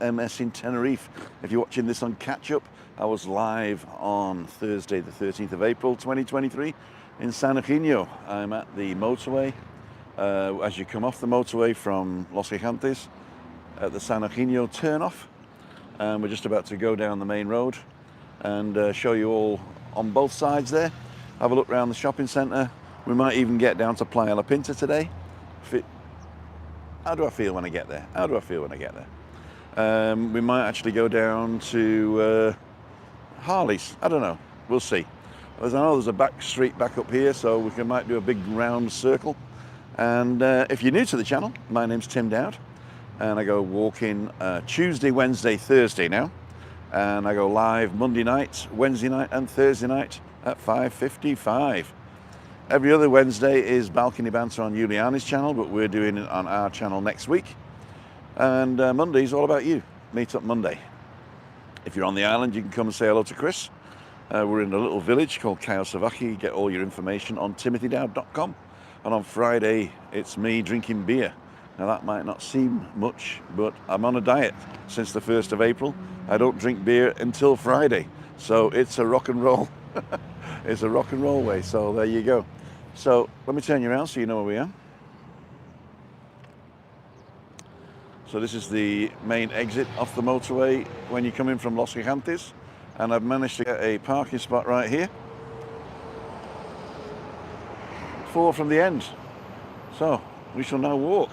MS in Tenerife. If you're watching this on catch up, I was live on Thursday the 13th of April 2023 in San Eugenio. I'm at the motorway. As you come off the motorway from Los Gigantes at the San Eugenio turnoff, and we're just about to go down the main road and show you all on both sides there. Have a look around the shopping centre. We might even get down to Playa La Pinta today. How do I feel when I get there? How do I feel when I get there? We might actually go down to Harley's. I don't know. We'll see. As I know, there's a back street back up here, so we might do a big round circle. And if you're new to the channel, my name's Tim Dowd, and I go walking Tuesday, Wednesday, Thursday now. And I go live Monday night, Wednesday night, and Thursday night at 5:55. Every other Wednesday is Balcony Banter on Juliane's channel, but we're doing it on our channel next week. And Monday's all about you. Meet up Monday. If you're on the island, you can come and say hello to Chris. We're in a little village called Kayosavaki. You get all your information on timothydowd.com. And on Friday, it's me drinking beer. Now that might not seem much, but I'm on a diet since the 1st of April. I don't drink beer until Friday. So it's a rock and roll. It's a rock and roll way. So there you go. So let me turn you around so you know where we are. So this is the main exit off the motorway when you come in from Los Gigantes. And I've managed to get a parking spot right here. 4 from the end. So we shall now walk.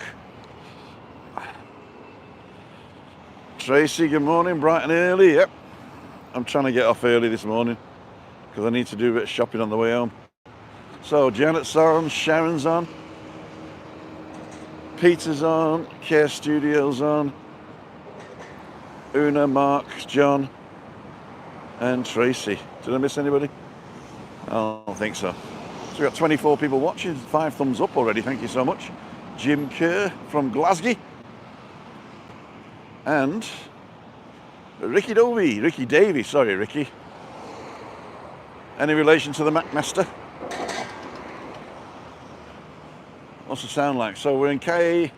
Tracy, good morning, bright and early. Yep, I'm trying to get off early this morning because I need to do a bit of shopping on the way home. So Janet's on, Sharon's on, Peter's on, Care Studios on, Una, Mark, John, and Tracy. Did I miss anybody? I don't think so. So we've got 24 people watching, 5 thumbs up already, thank you so much. Jim Kerr from Glasgow. And Ricky Davey, sorry Ricky. Any relation to the McMaster? What's it sound like? So we're in Calle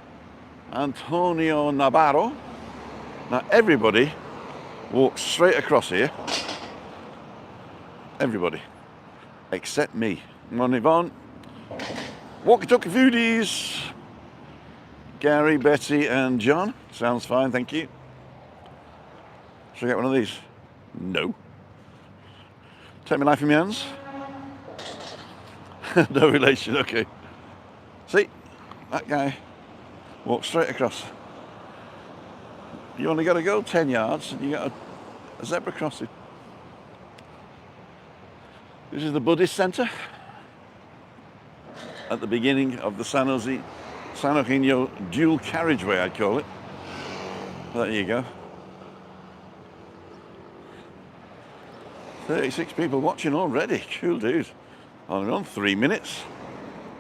Antonio Navarro. Now everybody walks straight across here. Everybody, except me. Morning, Yvonne. Walkie-talkie foodies. Gary, Betty, and John. Sounds fine, thank you. Should I get one of these? No. Take my life in my hands. No relation, okay. See, that guy walks straight across. You only got to go 10 yards and you got a zebra crossing. This is the Buddhist Centre at the beginning of the San Eugenio dual carriageway, I'd call it. There you go. 36 people watching already. Cool, dude. Only on 3 minutes.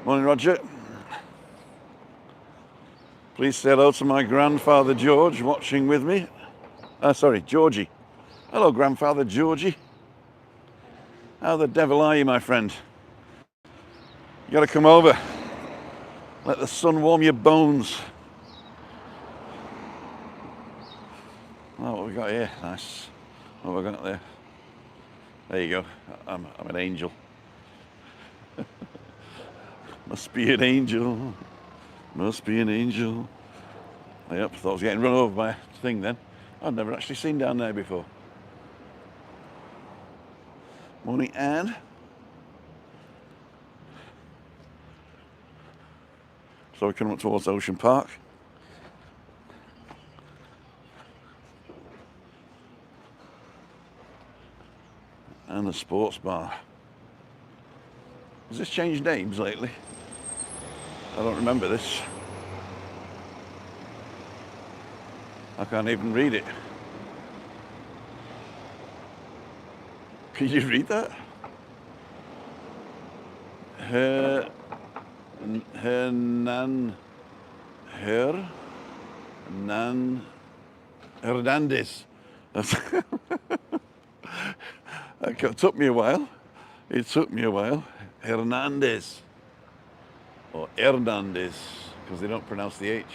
Morning, Roger. Please say hello to my grandfather George watching with me. Sorry, Georgie. Hello, grandfather Georgie. How the devil are you, my friend? You gotta come over. Let the sun warm your bones. Oh, what have we got here? Nice. What have we got there? There you go. I'm an angel. Must be an angel. Must be an angel. Yep, thought I was getting run over by a thing then. I'd never actually seen down there before. Morning, Anne. So we're coming up towards Ocean Park. And the sports bar. Has this changed names lately? I don't remember this. I can't even read it. Can you read that? Hernandez. It took me a while. Hernandez. Or Hernandez, because they don't pronounce the H.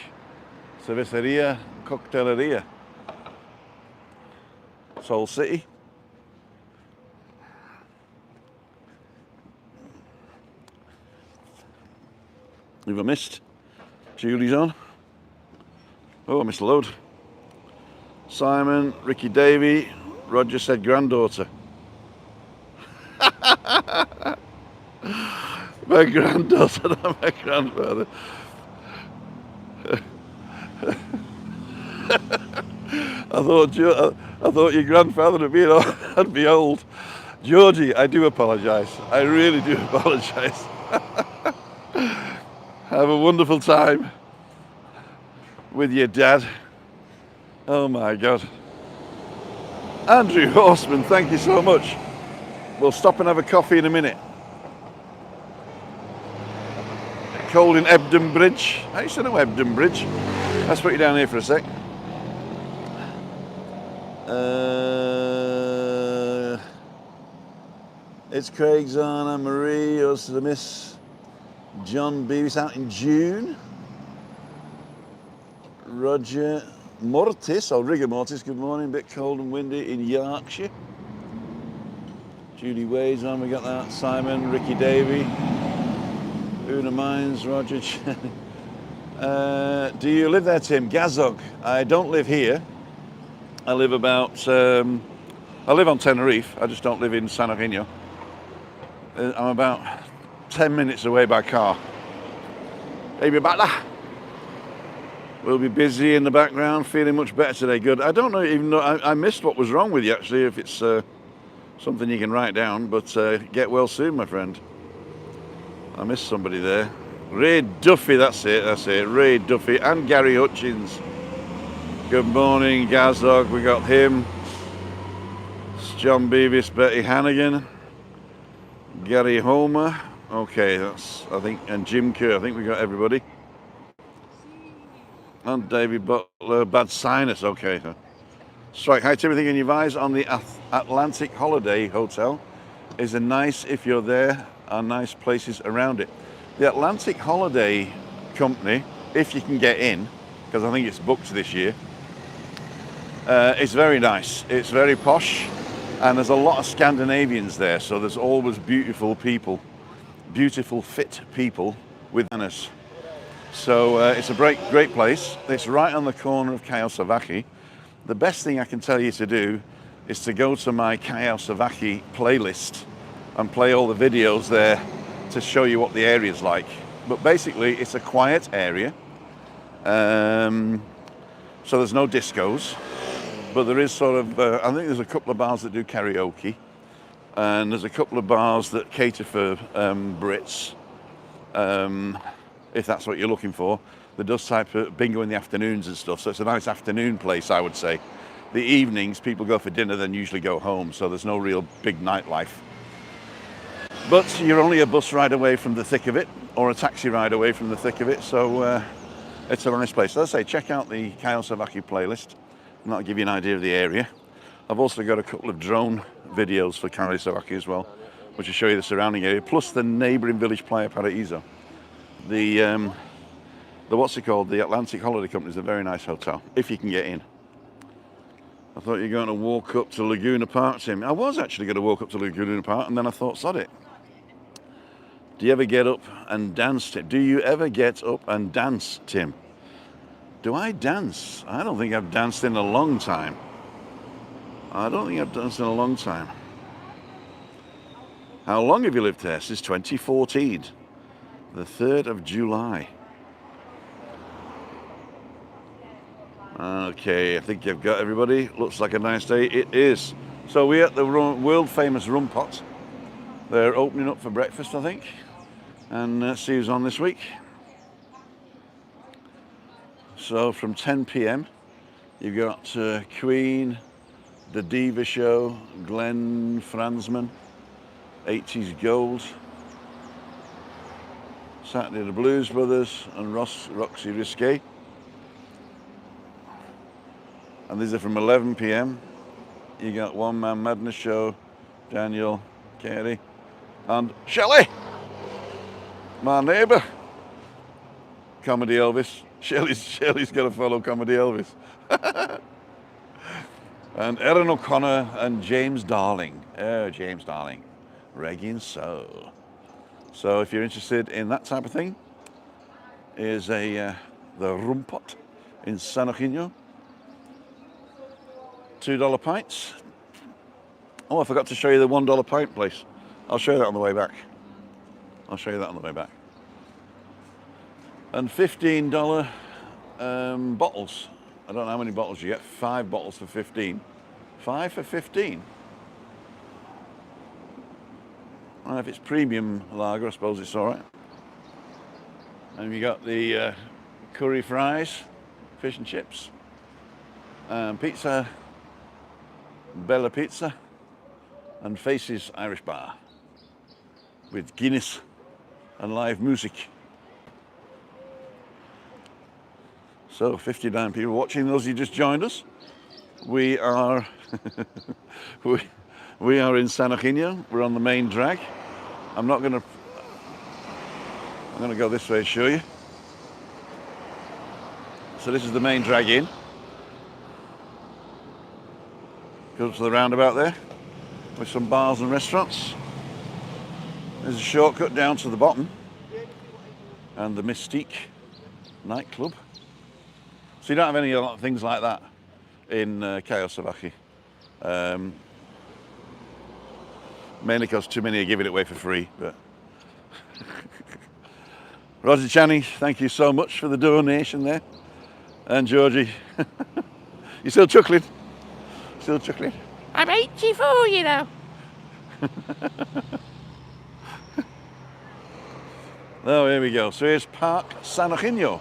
Cerveceria, Cocteleria. Seoul City. Who've I missed? Julie's on. Oh, I missed a load. Simon, Ricky Davey, Roger said granddaughter. My granddaughter, not my grandfather. I thought your grandfather would be old. Georgie, I do apologise. I really do apologise. Have a wonderful time with your dad. Oh my God. Andrew Horseman, thank you so much. We'll stop and have a coffee in a minute. Cold in Ebden Bridge. I used to know Ebden Bridge. Let's put you down here for a sec. It's Craig's on, Anne Marie, us to the miss. John Beavis out in June. Roger Mortis, or Rigor Mortis, good morning. Bit cold and windy in Yorkshire. Julie Wade's on, we got that. Simon, Ricky Davey. Una Mines, Roger. Do you live there, Tim? Gazog. I don't live here. I live I live on Tenerife. I just don't live in San Eugenio. I'm about 10 minutes away by car. Maybe about that. We'll be busy in the background, feeling much better today. Good. I don't know, even though I missed what was wrong with you, actually, if it's something you can write down, but get well soon, my friend. I missed somebody there. Ray Duffy, that's it. Ray Duffy and Gary Hutchins. Good morning, Gazog. We got him. It's John Beavis, Betty Hannigan, Gary Homer. Okay, that's, I think, and Jim Kerr. I think we got everybody. And David Butler, bad sinus. Okay. Strike. Hi, Timothy. And your eyes on the Atlantic Holiday Hotel is a nice, if you're there, are nice places around it. The Atlantic Holiday Company, if you can get in, because I think it's booked this year, it's very nice. It's very posh, and there's a lot of Scandinavians there, so there's always beautiful people, beautiful, fit people with manners. So it's a great place. It's right on the corner of Kayosavaki. The best thing I can tell you to do is to go to my Kayosavaki playlist and play all the videos there to show you what the area's like. But basically, it's a quiet area. So there's no discos, but there is sort of, I think there's a couple of bars that do karaoke, and there's a couple of bars that cater for Brits, if that's what you're looking for. There does type of bingo in the afternoons and stuff, so it's a nice afternoon place, I would say. The evenings, people go for dinner, then usually go home, so there's no real big nightlife. But you're only a bus ride away from the thick of it, or a taxi ride away from the thick of it, so it's a nice place. So as I say, check out the Kayosavaki playlist, and that'll give you an idea of the area. I've also got a couple of drone videos for Kayosavaki as well, which will show you the surrounding area, plus the neighbouring village Playa Paraíso. The what's it called? The Atlantic Holiday Company is a very nice hotel, if you can get in. I thought you were going to walk up to Laguna Park, Tim. I was actually going to walk up to Laguna Park, and then I thought, sod it. Do you ever get up and dance, Tim? Do you ever get up and dance, Tim? Do I dance? I don't think I've danced in a long time. How long have you lived there? Since 2014. The 3rd of July. Okay, I think you've got everybody. Looks like a nice day. It is. So we're at the world famous Rum Pot. They're opening up for breakfast, I think. And see who's on this week. So from 10 p.m, you've got Queen, The Diva Show, Glenn Franzman, 80s Gold, Saturday the Blues Brothers, and Roxy Risque. And these are from 11 p.m. You got One Man Madness Show, Daniel, Carey, and Shelley, my neighbour. Comedy Elvis. Shelley's got to follow Comedy Elvis. And Erin O'Connor and James Darling. Oh, James Darling. Reggae and soul. So if you're interested in that type of thing, here's the Rumpot in San Eugenio. $2 pints. Oh, I forgot to show you the $1 pint place. I'll show you that on the way back. I'll show you that on the way back. And $15 bottles. I don't know how many bottles you get. 5 bottles for 15. 5 for 15. Well, if it's premium lager, I suppose it's all right. And you got the curry fries, fish and chips, pizza, Bella Pizza, and Faces Irish Bar with Guinness and live music. So 59 people watching. Those who just joined us, we are we are in San Eugenio. We're on the main drag. I'm gonna go this way and show you. So this is the main drag in. Go to the roundabout there with some bars and restaurants. There's a shortcut down to the bottom and the Mystique nightclub. So you don't have any things like that in Cayo Savaki. Mainly because too many are giving it away for free. But Roger Channy, thank you so much for the donation there. And Georgie, you still chuckling? Still chuckling? I'm 84, you know. Oh, here we go. So here's Park San Eugenio.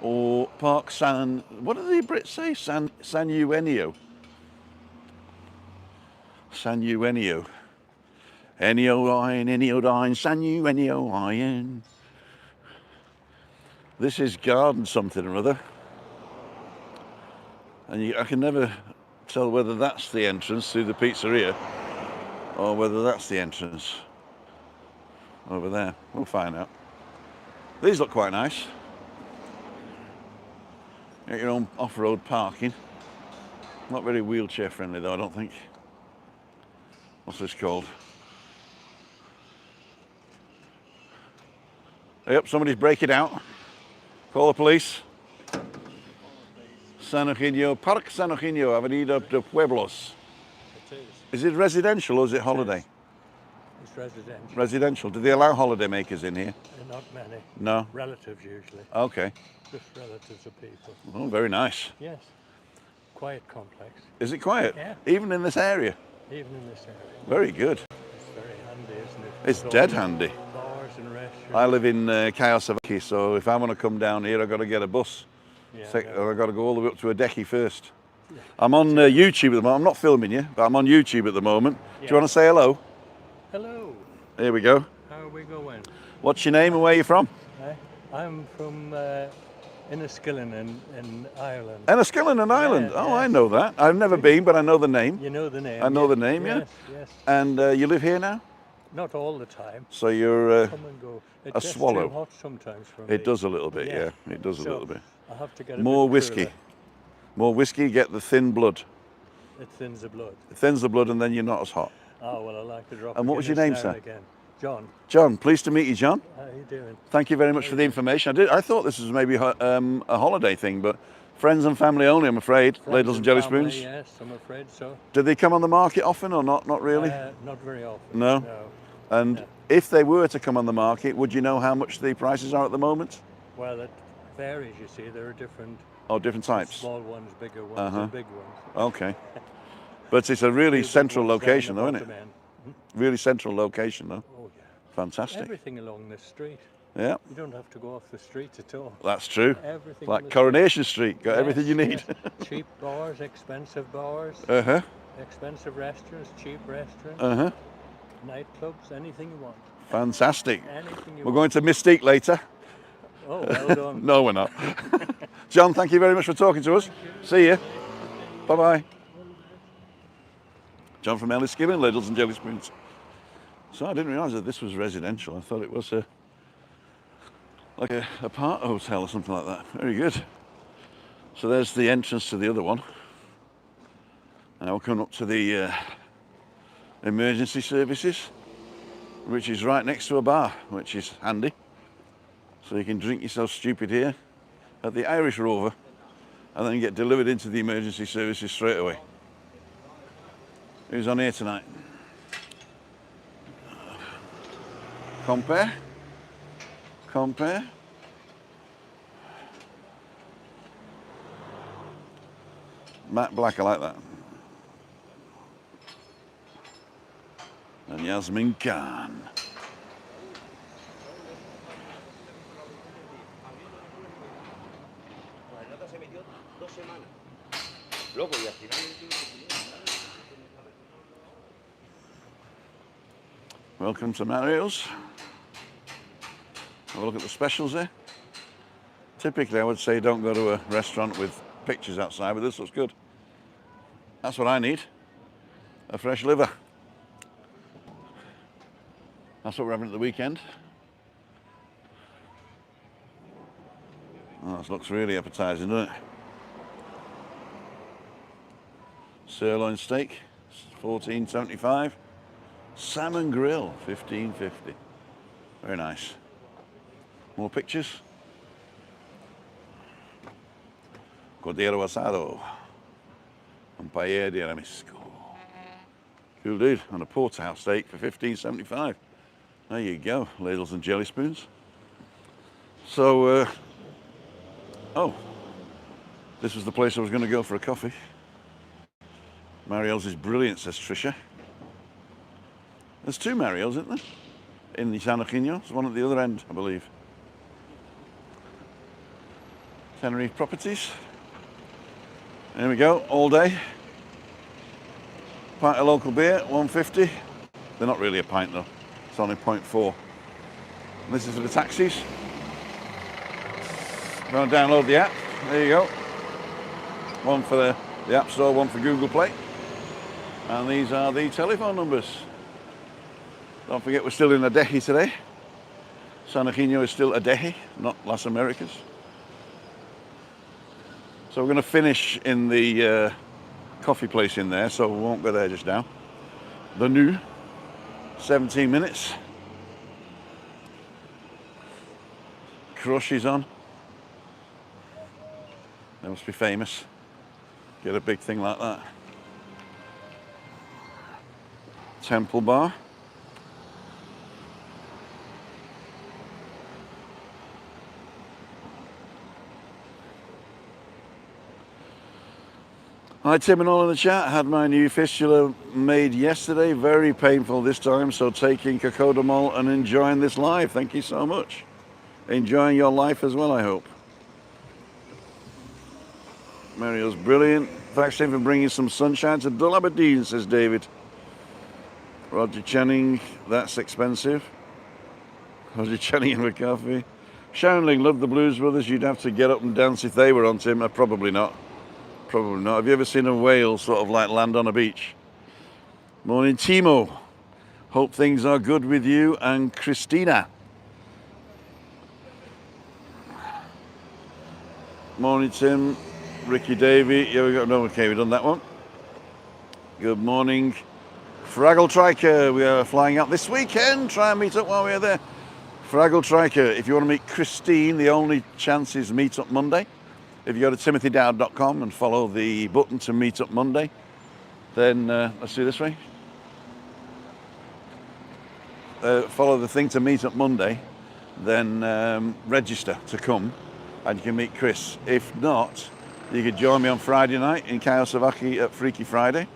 Or Park San... What do the Brits say? San Eugenio. San Eugenio. Ennio iron, Ennio dine, San Eugenio iron. This is garden something or other. And I can never tell whether that's the entrance through the pizzeria or whether that's the entrance over there. We'll find out. These look quite nice. Get your own off-road parking. Not very wheelchair friendly though, I don't think. What's this called? Yep, somebody's breaking out. Call the police. San Eugenio, Park San Eugenio, Avenida de Pueblos. It is. Is it residential or is it holiday? It's residential. Residential. Do they allow holiday makers in here? Not many. No? Relatives usually. Okay. Just relatives of people. Oh, very nice. Yes. Quiet complex. Is it quiet? Yeah. Even in this area? Even in this area. Very good. It's very handy, isn't it? It's With dead all the handy. Bars and restaurants. I live in Cayo Savaki, so if I want to come down here, I've got to get a bus. Yeah, I've got to go all the way up to Adeki first. Yeah. I'm on YouTube at the moment. I'm not filming you, but I'm on YouTube at the moment. Yeah. Do you want to say hello? Hello. Here we go. How are we going? What's your name and where are you from? I'm from Enniskillen in Ireland. Enniskillen in Ireland? Yeah, oh, I know that. I've never been, but I know the name. You know the name? I know the name, yes, yeah. Yes. And you live here now? Not all the time. So you're Come and go. It a gets swallow. too hot sometimes for me. It does a little bit, Yeah. yeah. It does a little bit. I have to get More bit whiskey. cooler. More whiskey, get the thin blood. It thins the blood. It thins the blood and then you're not as hot. Oh, well, I like to drop. And what was your name, sir? Again. John. John, pleased to meet you, John. How are you doing? Thank you very much for the information. I thought this was maybe a holiday thing, but friends and family only, I'm afraid. Friends Ladles and jelly family, spoons. Yes, I'm afraid so. Do they come on the market often or not? Not really? Not very often. No? And No. if they were to come on the market, would you know how much the prices are at the moment? Well, it varies, you see. There are different Oh, different types. small ones, bigger ones, Uh-huh. and big ones. Okay. But it's a really Big central ones down location, the though, isn't it? bottom end. Really central location, though. Oh, yeah. Fantastic. Everything along this street. Yeah, You don't have to go off the street at all. that's true. Everything on Like the Coronation Street, got street. everything you need. Yes. Cheap bars, expensive bars, Uh-huh, expensive restaurants, cheap restaurants, uh-huh. nightclubs, anything you want. Fantastic. Anything you We're want. going to Mystique later. Oh, well done. No, we're not. John, thank you very much for talking to us. See you. Bye-bye. John from Enniskillen, Ladles and Jelly Spoons. So I didn't realise that this was residential. I thought it was like a apart hotel or something like that. Very good. So there's the entrance to the other one. Now we're coming up to the emergency services, which is right next to a bar, which is handy. So you can drink yourself stupid here at the Irish Rover and then get delivered into the emergency services straight away. Who's on here tonight? Compare. Matt Black, I like that. And Yasmin Khan. Welcome to Mario's. Have a look at the specials there. Typically I would say don't go to a restaurant with pictures outside, but this looks good. That's what I need. A fresh liver. That's what we're having at the weekend. Oh, this looks really appetizing, doesn't it? Sirloin steak, $14.75. Salmon grill, $15.50. Very nice. More pictures. Cordero asado. And paella de aramisco. Cool dude. And a porterhouse steak for $15.75. There you go, ladles and jelly spoons. So, oh, this was the place I was going to go for a coffee. Marielle's is brilliant, says Trisha. There's two Marielle's, isn't there? In the San Eugenio. There's one at the other end, I believe. Tenerife properties. There we go, all day. Pint of local beer, $1.50. They're not really a pint though. It's only 0.4. And this is for the taxis. I'm going to download the app. There you go. One for the App Store, one for Google Play. And these are the telephone numbers. Don't forget we're still in Adeje today. San Eugenio is still Adeje, not Las Americas. So we're going to finish in the coffee place in there, so we won't go there just now. The new 17 minutes. Crush is on. They must be famous. Get a big thing like that. Temple Bar. Hi Tim and all in the chat. Had my new fistula made yesterday. Very painful this time, so taking cocodamol and enjoying this live. Thank you so much. Enjoying your life as well, I hope. Mario's brilliant. Thanks Tim for bringing some sunshine to Dull Aberdeen, says David. Roger Channing, that's expensive. Roger Channing and a coffee. Shoundling, love the Blues Brothers. You'd have to get up and dance if they were on, Tim. Probably not. Probably not. Have you ever seen a whale sort of like land on a beach? Morning, Timo. Hope things are good with you and Christina. Morning, Tim. Ricky Davey. Yeah, we got no. Okay, we've done that one. Good morning, Fraggle Triker. We are flying out this weekend. Try and meet up while we're there. Fraggle Triker. If you want to meet Christine, the only chance is Meet Up Monday. If you go to timothydowd.com and follow the button to Meet Up Monday, then let's do this way. Follow the thing to Meet Up Monday, then register to come, and you can meet Chris. If not, you could join me on Friday night in Kayosavaki at Freaky Friday.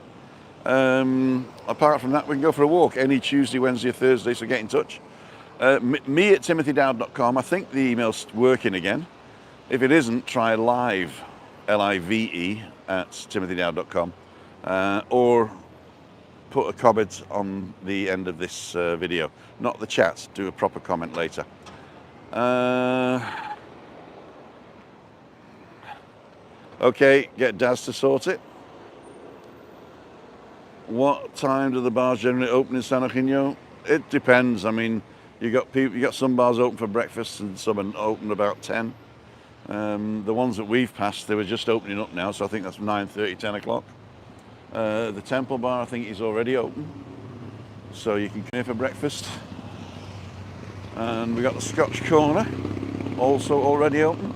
Apart from that, we can go for a walk any Tuesday, Wednesday, or Thursday. So get in touch. Me at timothydowd.com. I think the email's working again. If it isn't, try live, L-I-V-E, at timothydowd.com, or put a comment on the end of this video. Not the chat, do a proper comment later. Okay, get Daz to sort it. What time do the bars generally open in San Eugenio? It depends. I mean, you got some bars open for breakfast and some are open about 10. The ones that we've passed, they were just opening up now, so I think that's 9:30, 10 o'clock. The Temple Bar, I think, is already open, so you can come here for breakfast. And we got the Scotch Corner, also already open.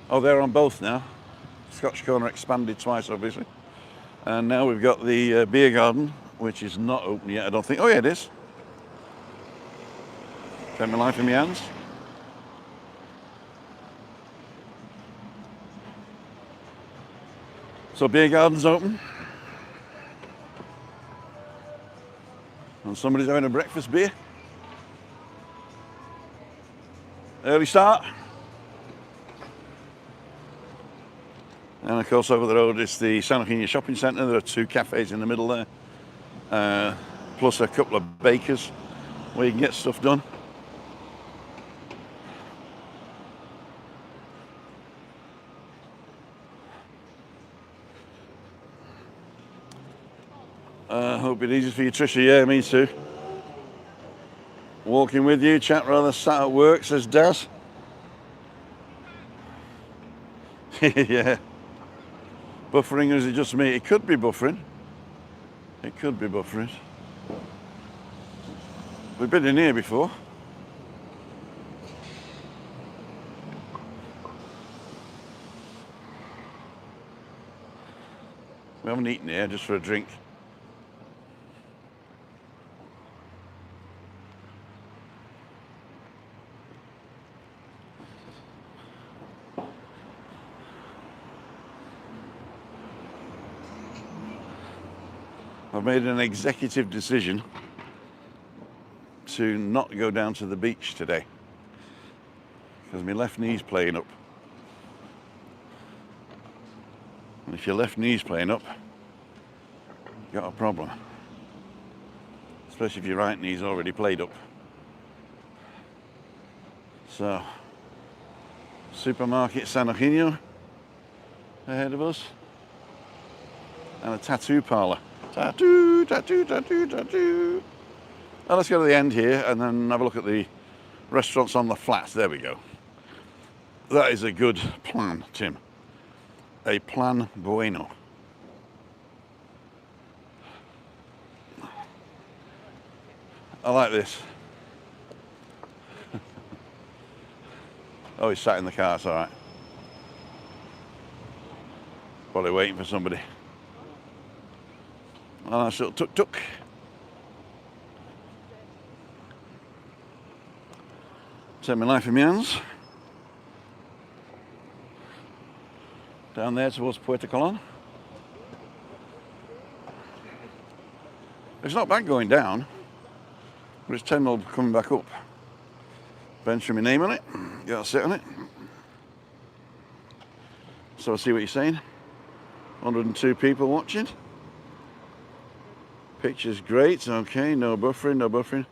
Oh, they're on both now. Scotch Corner expanded twice, obviously. And now we've got the beer garden, which is not open yet, I don't think. Oh, yeah, it is. Take my life in my hands. So beer garden's open. And somebody's having a breakfast beer. Early start. And of course over the road is the San Eugenio shopping centre. There are 2 cafes in the middle there. Plus a couple of bakers where you can get stuff done. Hope it easy for you, Trisha. Yeah, me too. Walking with you, chat rather sat at work, says Daz. Yeah. Buffering, or is it just me? It could be buffering. It could be buffering. We've been in here before. We haven't eaten here, just for a drink. I've made an executive decision to not go down to the beach today because my left knee's playing up. And if your left knee's playing up, you've got a problem. Especially if your right knee's already played up. So, supermarket San Eugenio ahead of us, and a tattoo parlour. Tattoo, tattoo, tattoo, tattoo. Now let's go to the end here and then have a look at the restaurants on the flats. There we go. That is a good plan, Tim. A plan bueno. I like this. Oh, he's sat in the car, it's all right. Probably waiting for somebody. A nice little tuk-tuk. Take my life in my hands. Down there towards Puerto Colón. It's not bad going down, but it's 10 mil coming back up. Bench with my name on it. Got to sit on it. So I'll see what you're saying. 102 people watching. Picture's great. Okay, no buffering, no buffering.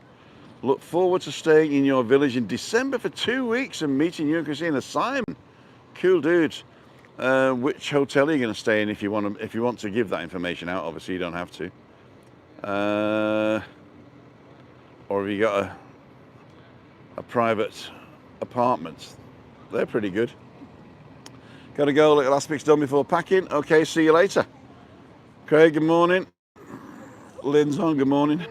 Look forward to staying in your village in December for 2 weeks and meeting you and Christina. Simon, cool dude. Which hotel are you going to stay in if you want to give that information out? Obviously, you don't have to. Or have you got a private apartment? They're pretty good. Got to go. Last pick's done before packing. Okay, see you later. Craig, good morning. Lynn's on, good morning.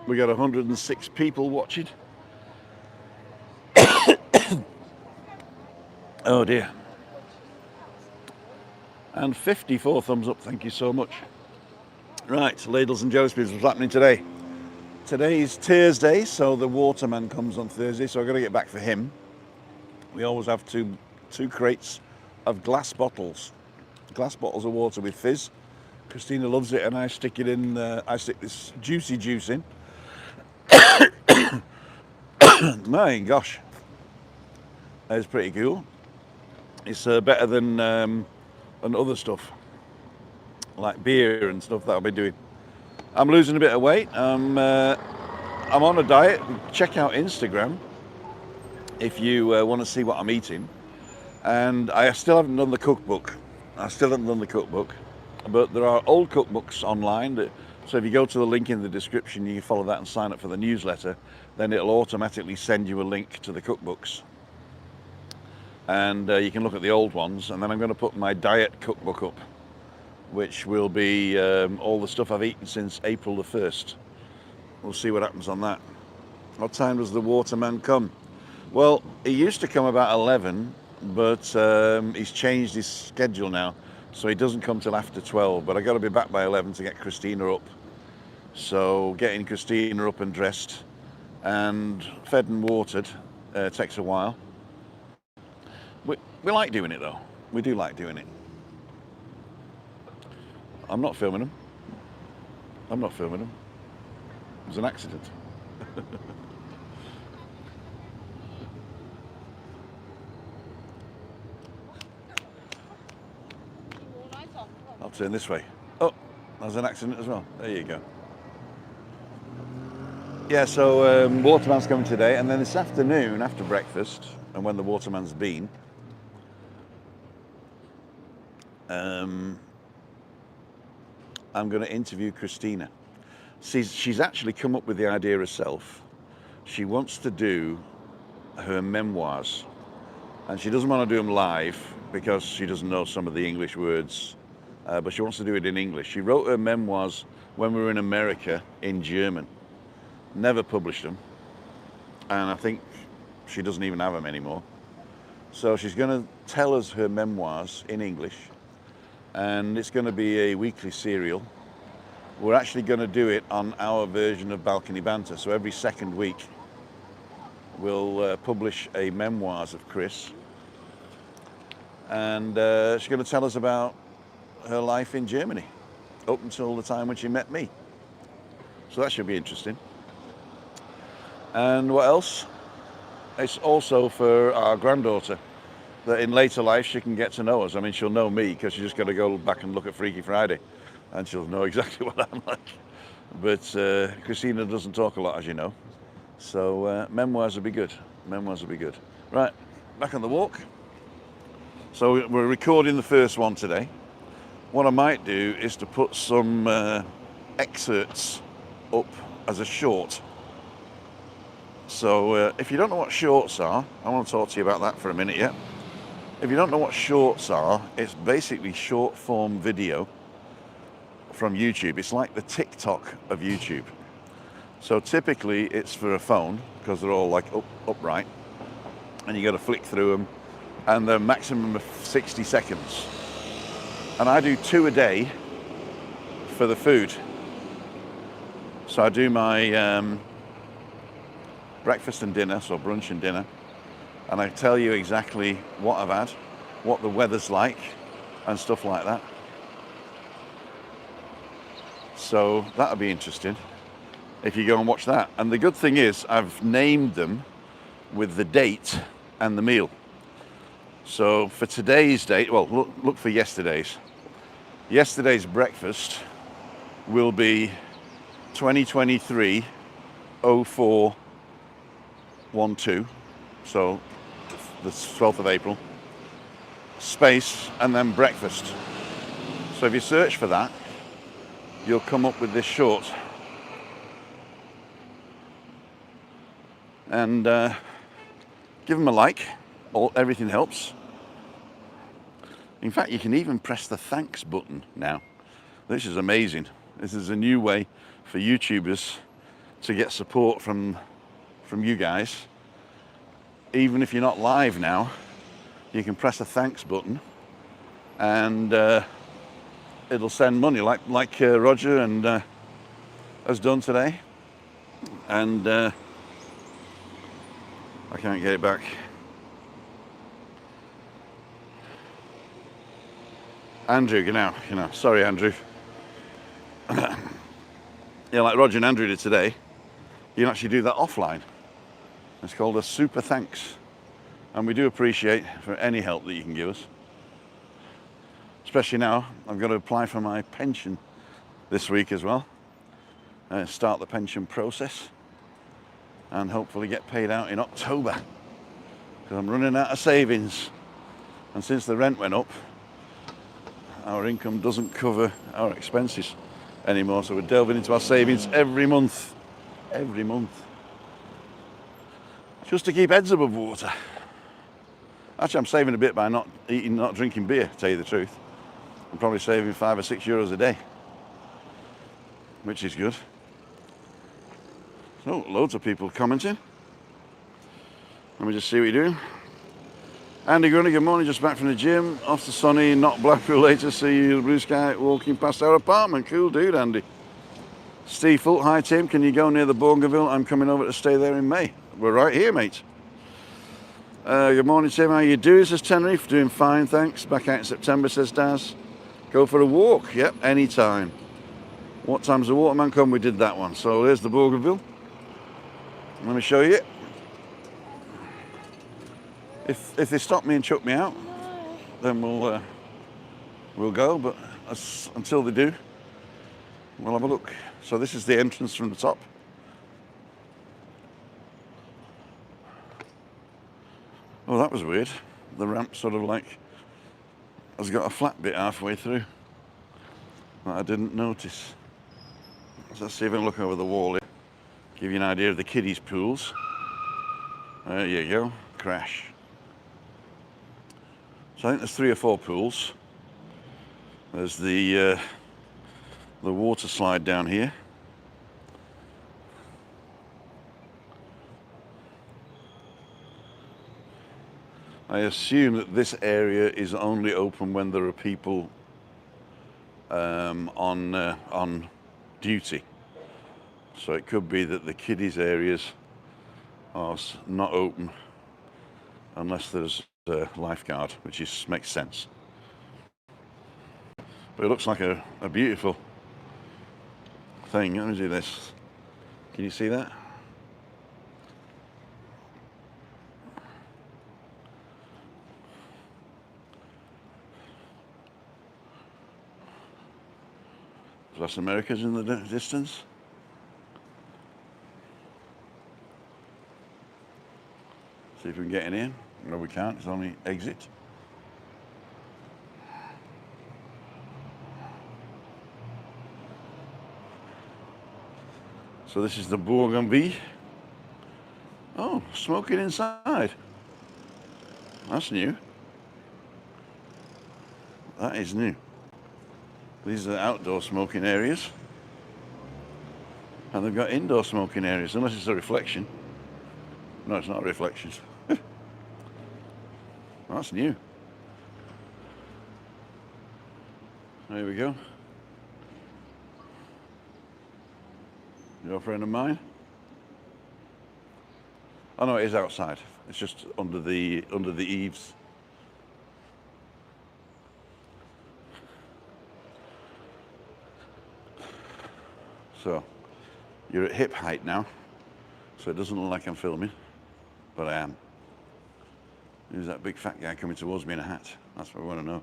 We got 106 people watching. Oh dear. And 54 thumbs up, thank you so much. Right, ladles and jelly spoons, what's happening today? Today is Thursday, so the waterman comes on Thursday, so I've got to get back for him. We always have two crates of glass bottles of water with fizz. Christina loves it, and I stick it in. I stick this juicy juice in. My gosh, that is pretty cool. It's better than other stuff like beer and stuff that I've been doing. I'm losing a bit of weight. I'm on a diet. Check out Instagram if you want to see what I'm eating. And I still haven't done the cookbook. But there are old cookbooks online. So if you go to the link in the description, you can follow that and sign up for the newsletter. Then it'll automatically send you a link to the cookbooks. and you can look at the old ones, and then I'm going to put my diet cookbook up, which will be all the stuff I've eaten since April the 1st. We'll see what happens on that. What time does the waterman come? Well, he used to come about 11, but he's changed his schedule now, so he doesn't come till after 12, but I got to be back by 11 to get Christina up. So getting Christina up and dressed and fed and watered takes a while. We like doing it though. We do like doing it. I'm not filming them. I'm not filming them. It was an accident. I'll turn this way. Oh, there's an accident as well. There you go. Yeah, so waterman's coming today, and then this afternoon after breakfast, and when the waterman's been, I'm going to interview Christina. She's actually come up with the idea herself. She wants to do her memoirs, and she doesn't want to do them live because she doesn't know some of the English words, but she wants to do it in English. She wrote her memoirs when we were in America in German. Never published them, and I think she doesn't even have them anymore. So she's going to tell us her memoirs in English, and it's going to be a weekly serial. We're actually going to do it on our version of Balcony Banter, so every second week we'll publish a memoirs of Chris, and she's going to tell us about her life in Germany up until the time when she met me. So that should be interesting. And what else? It's also for our granddaughter, that in later life she can get to know us. I mean, she'll know me because she's just got to go back and look at Freaky Friday and she'll know exactly what I'm like. But Christina doesn't talk a lot, as you know. So memoirs will be good. Memoirs will be good. Right, back on the walk. So we're recording the first one today. What I might do is to put some excerpts up as a short. So if you don't know what shorts are, I want to talk to you about that for a minute yet. If you don't know what shorts are, it's basically short form video from YouTube. It's like the TikTok of YouTube. So typically it's for a phone because they're all like upright, and you got to flick through them, and they're maximum of 60 seconds. And I do 2 a day for the food. So I do my breakfast and dinner, so brunch and dinner, and I tell you exactly what I've had, what the weather's like, and stuff like that. So that'll be interesting if you go and watch that. And the good thing is I've named them with the date and the meal. So for today's date, well, look for yesterday's. Yesterday's breakfast will be 2023 04 12, so the 12th of April, space, and then breakfast. So if you search for that, you'll come up with this short. And give them a like, everything helps. In fact, you can even press the thanks button now. This is amazing. This is a new way for YouTubers to get support from you guys. Even if you're not live now, you can press a thanks button and it'll send money like Roger and has done today. And I can't get it back. Andrew, you know, sorry Andrew. Yeah, like Roger and Andrew did today, you can actually do that offline. It's called a super thanks, and we do appreciate for any help that you can give us. Especially now, I've got to apply for my pension this week as well. Start the pension process, and hopefully get paid out in October, because I'm running out of savings. And since the rent went up, our income doesn't cover our expenses anymore, so we're delving into our savings every month. Just to keep heads above water. Actually, I'm saving a bit by not drinking beer, to tell you the truth. I'm probably saving €5 or €6 a day, which is good. So, loads of people commenting. Let me just see what you're doing. Andy Grundy, good morning, just back from the gym. Off to sunny, not Blackpool later. See you, blue sky, walking past our apartment. Cool dude, Andy. Steve Foot, hi Tim, can you go near the Bougainville? I'm coming over to stay there in May. We're right here, mate. Good morning, Tim, how you doing? Says Tenerife, doing fine, thanks. Back out in September, says Daz. Go for a walk, yep, anytime. What time's the Waterman come? We did that one. So there's the Bougainville. Let me show you. If they stop me and chuck me out, then we'll go. But until they do, we'll have a look. So this is the entrance from the top. Oh, that was weird. The ramp sort of like has got a flat bit halfway through that I didn't notice. So let's see if I can look over the wall here. Give you an idea of the kiddies' pools. There you go. Crash. So I think there's 3 or 4 pools. There's the water slide down here. I assume that this area is only open when there are people on duty. So it could be that the kiddies areas are not open unless there's a lifeguard, which makes sense. But it looks like a beautiful thing. Let me do this. Can you see that? Las Americas in the distance. See if we can get in. No, we can't. It's only exit. So this is the Bougainville. Oh, smoking inside. That's new. That is new. These are outdoor smoking areas. And they've got indoor smoking areas, unless it's a reflection. No, it's not a reflection. That's new. There we go. Your friend of mine? Oh no, it is outside. It's just under the eaves. So you're at hip height now, so it doesn't look like I'm filming, but I am. Who's that big fat guy coming towards me in a hat? That's what I want to know.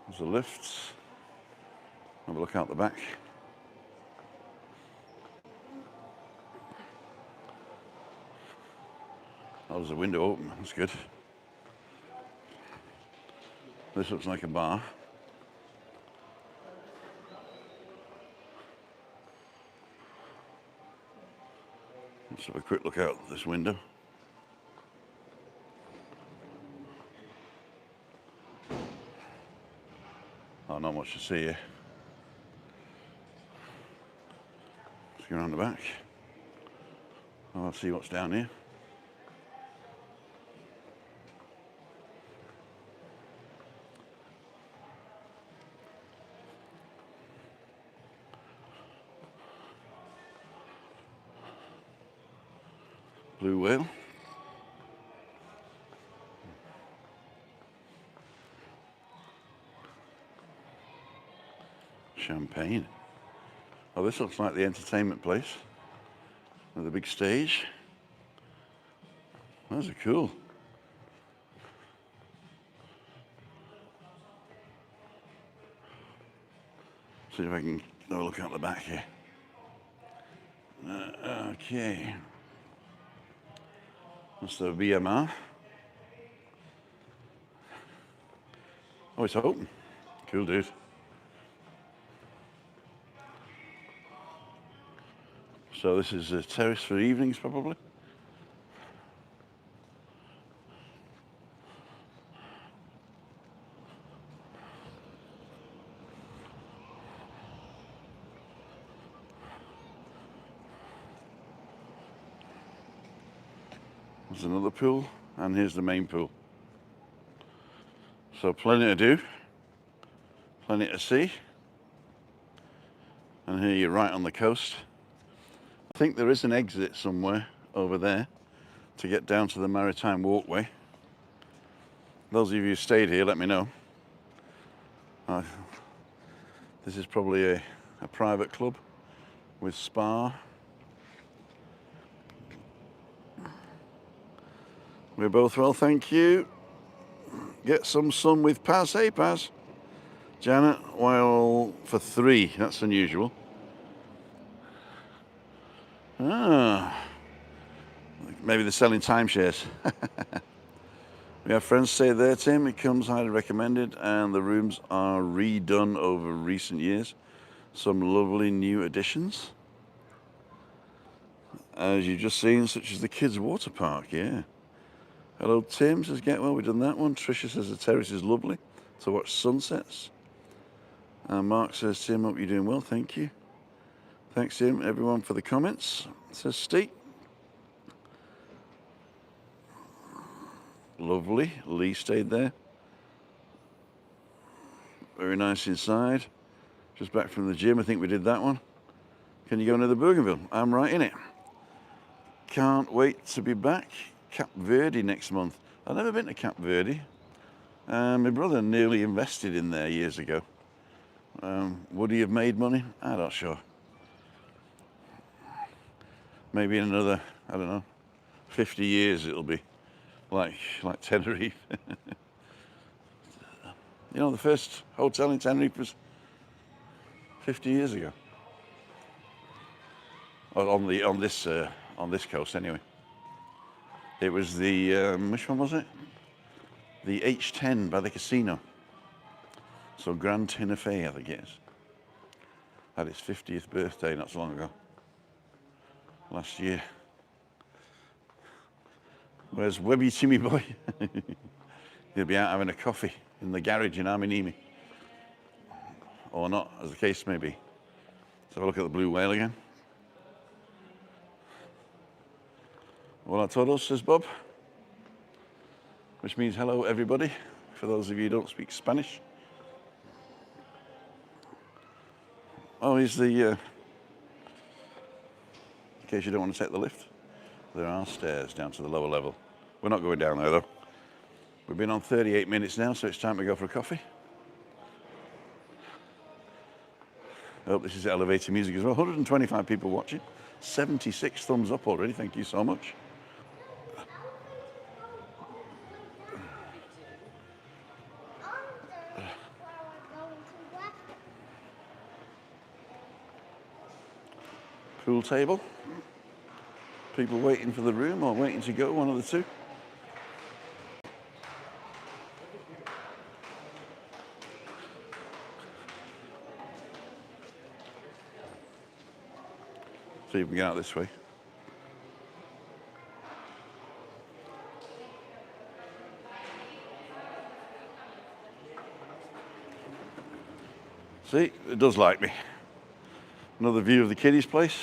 There's the lifts. Have a look out the back. Oh, there's a window open. That's good. This looks like a bar. Let's have a quick look out this window. Oh, not much to see here. Let's go around the back. Oh, I'll see what's down here. Blue whale. Champagne. Oh, this looks like the entertainment place with a big stage. Those are cool. See if I can have a look out the back here. Okay. That's the BMR. Oh, it's open. Cool, dude. So this is a terrace for evenings, probably. There's another pool, and here's the main pool. So plenty to do, plenty to see. And here you're right on the coast. I think there is an exit somewhere over there to get down to the Maritime Walkway. Those of you who stayed here, let me know. This is probably a private club with spa. We're both well, thank you. Get some sun with Paz. Hey, Paz. Janet, while for 3, that's unusual. Maybe they're selling timeshares. We have friends stay there, Tim. It comes highly recommended, and the rooms are redone over recent years. Some lovely new additions, as you've just seen, such as the kids' water park. Yeah. Hello, Tim says, get well, we've done that one. Tricia says the terrace is lovely to watch sunsets. And Mark says, Tim, hope you're doing well, thank you. Thanks, Tim, everyone, for the comments, says Steve. Lovely, Lee stayed there. Very nice inside. Just back from the gym, I think we did that one. Can you go into the Bougainville? I'm right in it. Can't wait to be back. Cap Verde next month. I've never been to Cap Verde. My brother nearly invested in there years ago. Would he have made money? I'm not sure. Maybe in another, I don't know, 50 years it'll be like Tenerife. You know, the first hotel in Tenerife was 50 years ago. On this coast anyway. It was the, which one was it? The H10 by the casino. So Grand Tenerife, I think it is. Had its 50th birthday not so long ago. Last year. Where's Webby Timmy boy? He'll be out having a coffee in the garage in Arminimi. Or not, as the case may be. Let's have a look at the blue whale again. Hola todos, says Bob. Which means hello everybody, for those of you who don't speak Spanish. Oh, here's the, in case you don't want to take the lift, there are stairs down to the lower level. We're not going down there though. We've been on 38 minutes now, so it's time to go for a coffee. Oh, this is elevator music as well. 125 people watching. 76 thumbs up already, thank you so much. Pool table. People waiting for the room or waiting to go, one of the two. See if we can get out this way. See, it does like me. Another view of the kiddies' place.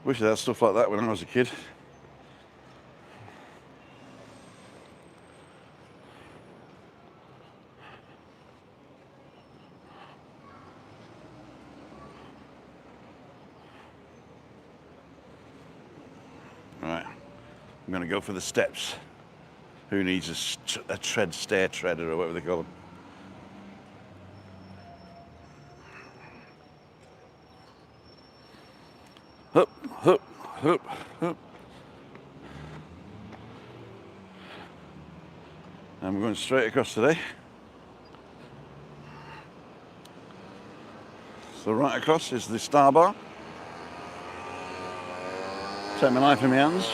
Wish I had stuff like that when I was a kid. Right, I'm going to go for the steps. Who needs a stair treader or whatever they call them? Hup, hup, hup, hup. And we're going straight across today. So right across is the Star Bar. Take my knife in my hands.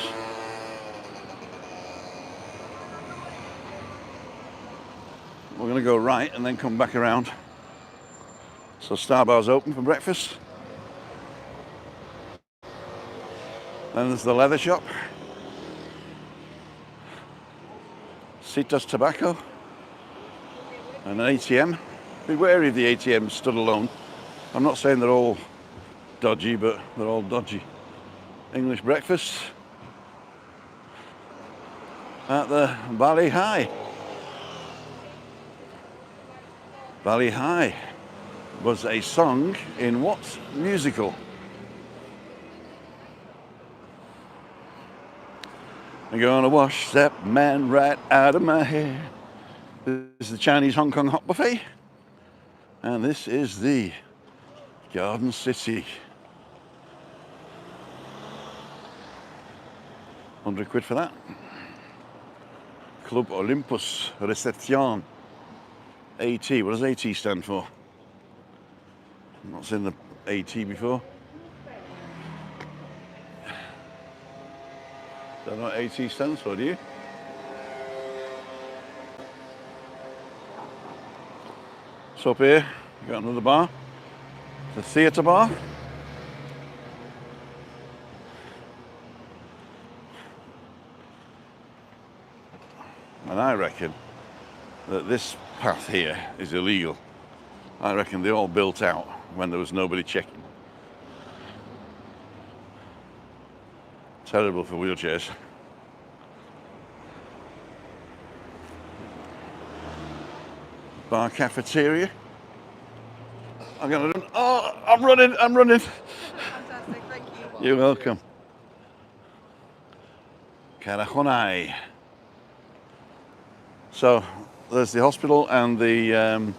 We're going to go right and then come back around. So Star Bar's open for breakfast. Then there's the leather shop. Citas Tobacco. And an ATM. Be wary of the ATM stood alone. I'm not saying they're all dodgy, but they're all dodgy. English breakfast at the Valley High. Valley High was a song in what musical? I'm gonna wash that man right out of my hair. This is the Chinese Hong Kong Hot Buffet. And this is the Garden City. 100 quid for that. Club Olympus Reception. AT, what does AT stand for? I've not seen the AT before. Don't know what AT stands for, do you? So up here, we've got another bar. The theatre bar. And I reckon that this path here is illegal. I reckon they all built out when there was nobody checking. Terrible for wheelchairs. Bar cafeteria. I'm gonna run. Oh, I'm running. Fantastic, thank you. You're welcome. Carajonai. So there's the hospital and the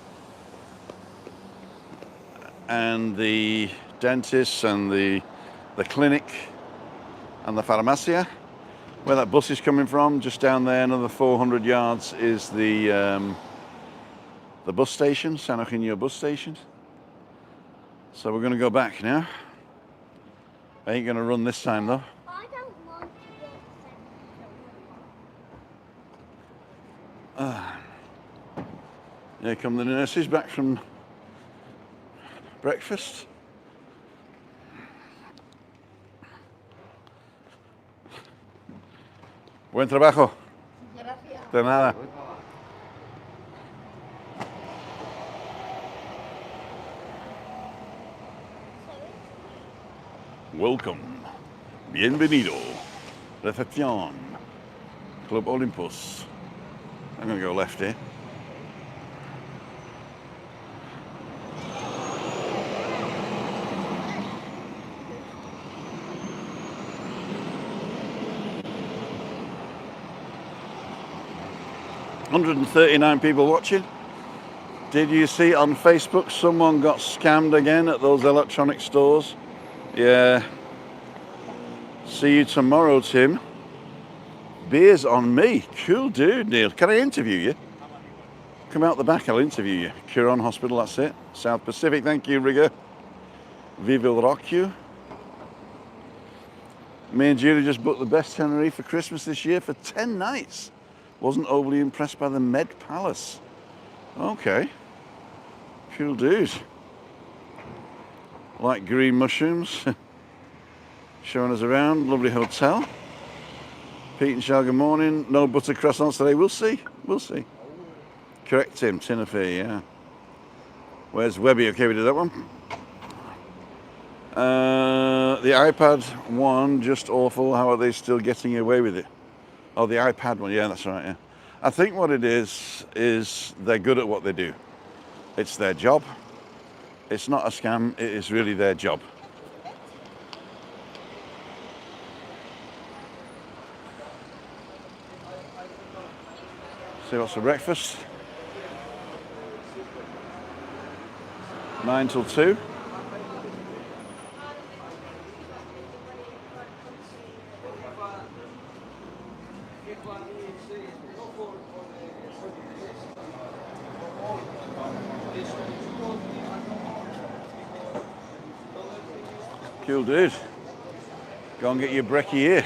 dentist and the clinic and the farmacia. Where that bus is coming from, just down there, another 400 yards, is the bus station, San Eugenio bus station. So we're going to go back now. I ain't going to run this time though. I don't want to Here come the nurses back from breakfast. Buen trabajo. Gracias. De nada. Welcome. Bienvenido. Recepción. Club Olympus. I'm going to go left here. $139 people watching. Did you see on Facebook someone got scammed again at those electronic stores? Yeah. See you tomorrow, Tim. Beers on me. Cool dude, Neil. Can I interview you? Come out the back, I'll interview you. Curon Hospital, that's it. South Pacific, thank you, Rigger. Vive el rock you. Me and Julie just booked the best Tenerife for Christmas this year for 10 nights. Wasn't overly impressed by the Med Palace. Okay. Cool dude. Like green mushrooms. Showing us around. Lovely hotel. Pete and Shell, good morning. No butter croissants today. We'll see. We'll see. Correct, Tim. Tenerife, yeah. Where's Webby? Okay, we did that one. The iPad one, just awful. How are they still getting away with it? Oh, the iPad one. Yeah, that's right, yeah. I think what it is they're good at what they do. It's their job. It's not a scam. It is really their job. See what's for breakfast. 9 till 2. Cool, dude. Go and get your brekkie here.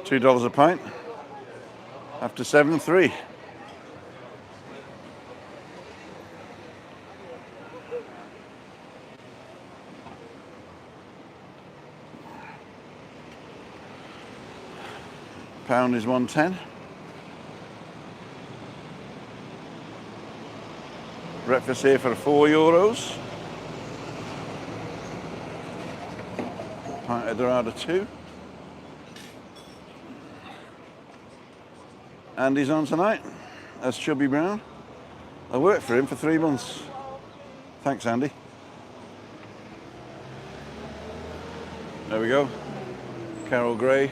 $2 a pint. After 7, 3. Pound is 110. Breakfast here for €4. Pint of Dorada 2. Andy's on tonight as Chubby Brown. I worked for him for 3 months. Thanks, Andy. There we go. Carol Gray.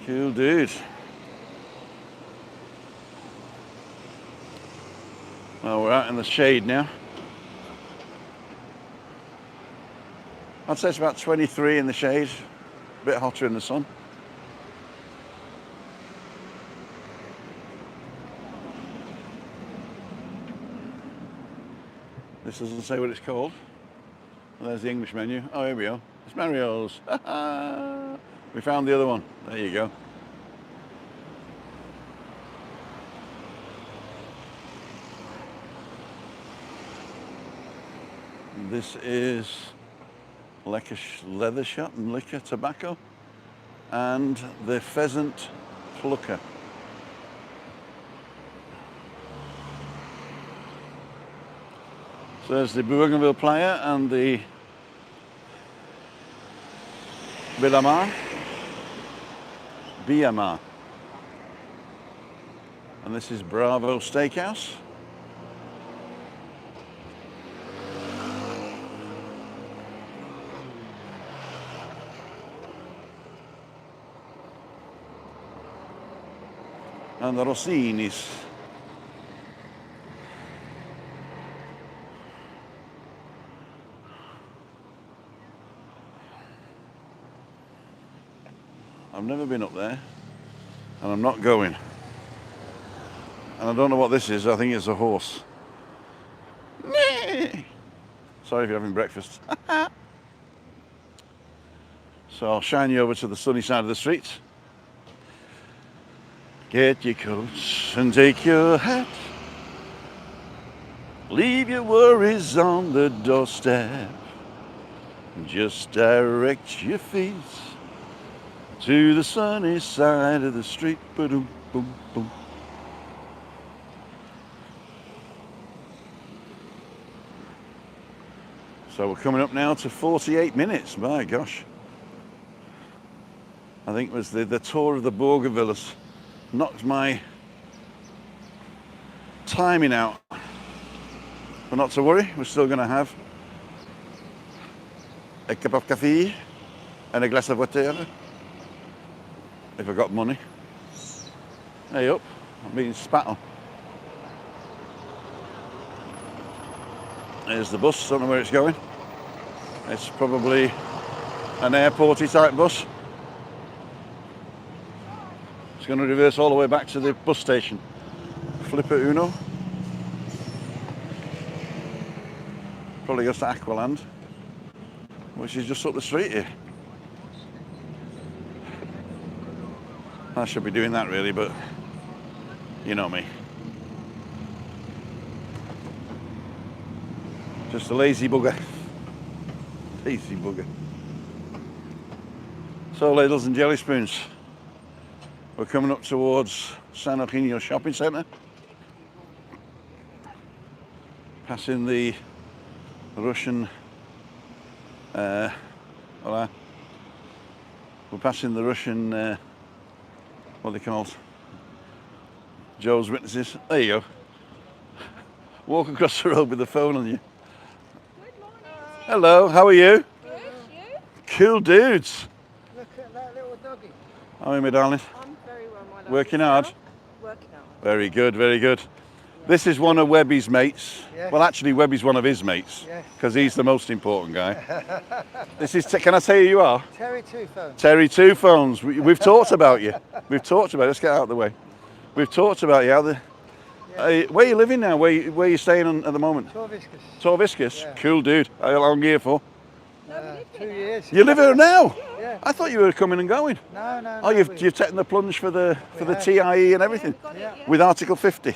Cool dude. Well, we're out in the shade now. I'd say it's about 23 in the shade, a bit hotter in the sun. This doesn't say what it's called. Well, there's the English menu. Oh, here we go. It's Mario's. We found the other one. There you go. This is leather shop and liquor, tobacco, and the Pheasant Plucker. So there's the Bougainville Playa and the Billamar. And this is Bravo Steakhouse. And the Rossini's. I've never been up there, and I'm not going. And I don't know what this is. I think it's a horse. Sorry if you're having breakfast. So I'll shine you over to the sunny side of the street. Get your coats and take your hat. Leave your worries on the doorstep. Just direct your feet to the sunny side of the street. Ba-doom, boom, boom. So we're coming up now to 48 minutes. My gosh. I think it was the tour of the Bougainvilles knocked my timing out. But not to worry, we're still going to have a cup of coffee and a glass of water. If I got money. Hey up, I'm being spat on. There's the bus, don't know where it's going. It's probably an airporty type bus. It's going to reverse all the way back to the bus station. Flipper Uno. Probably goes to Aqualand, which is just up the street here. I should be doing that really, but you know me. Just a lazy bugger. Lazy bugger. So, ladles and jelly spoons. We're coming up towards San Eugenio shopping centre. Passing the Russian, we're passing the Russian, what are they called? Joe's Witnesses. There you go. Walk across the road with the phone on you. Good morning. Hello, how are you? Good, you? Cool dudes. Look at that little doggy. How are you, my darling? I'm very well, my love. Working hard? Working hard. Very good, very good. This is one of Webby's mates. Yes. Well, actually, Webby's one of his mates, Yes. because he's the most important guy. This is, can I say who you are? Terry Two Phones. Terry Two Phones. We've talked about you. We've talked about it. Let's get out of the way. We've talked about you. Where are you living now? Where are you staying at the moment? Torviscus. Torviscus? Yeah. Cool, dude. How long are you here for? 2 years. You live here now? Yeah. I thought you were coming and going. No. Oh, you've taken the plunge for the TIE and everything Got it, Yeah. yeah. with Article 50.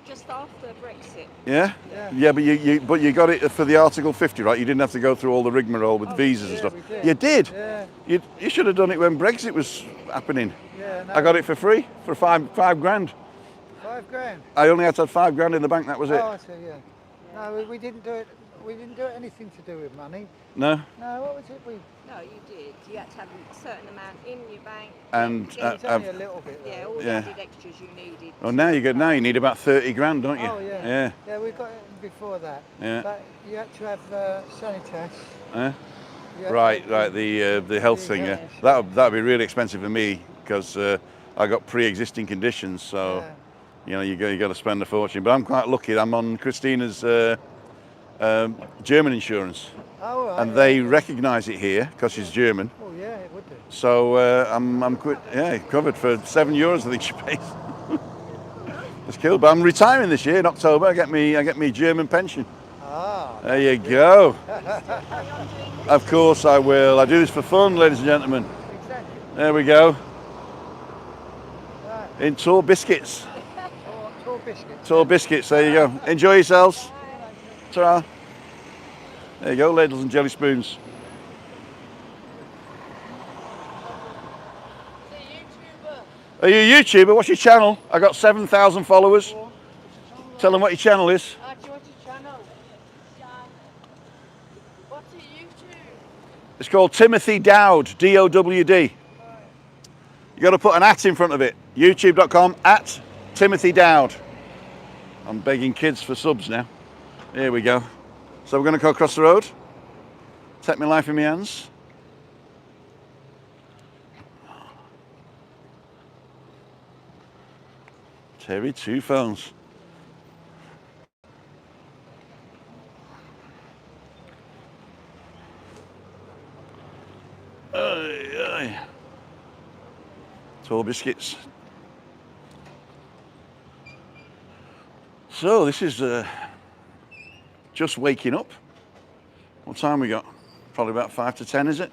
Just after Brexit. Yeah. Yeah. But you got it for the Article 50, right? You didn't have to go through all the rigmarole with visas and yeah, stuff. we did. You did. Yeah. You should have done it when Brexit was happening. Yeah. No, I got it for free for five grand. 5 grand. I only had to have 5 grand in the bank. That was it. Oh, I see. Yeah. No, we didn't do it. We didn't do anything to do with money. No. No. What was it? No, you did. You had to have a certain amount in your bank. And It was only a little bit. Yeah, though. all Yeah. the added extras you needed. Oh, now you need about 30 grand, don't you? Oh yeah. Yeah. Yeah, we got it before that. Yeah. But you had to have Sanitas. Eh? You had Right. to- The health the thing. Yeah. health That'd be really expensive for me because I got pre-existing conditions. So you got to spend a fortune. But I'm quite lucky. I'm on Christina's German insurance, Oh, right. and they recognise it here because she's German. Oh yeah, it would do. So I'm covered for €7. I think she pays. It's cool. But I'm retiring this year in October. I get me German pension. Ah. There you go. Of course I will. I do this for fun, ladies and gentlemen. Exactly. There we go. Right. In Tor Biscuits. Tall biscuits. Tor Biscuits, there you go. Enjoy yourselves. Ta-ra. There you go, ladles and jelly spoons. Are you a YouTuber? What's your channel? I got 7,000 followers. Tell them what your channel is. What's your channel? What's your YouTube? It's called Timothy Dowd, D-O-W-D. You got to put an @ in front of it. YouTube.com @Timothy Dowd. I'm begging kids for subs now. Here we go. So we're going to go across the road. Take my life in my hands. Terry, 2 phones. Tall biscuits. So this is just waking up. What time we got? Probably about 5 to 10, is it?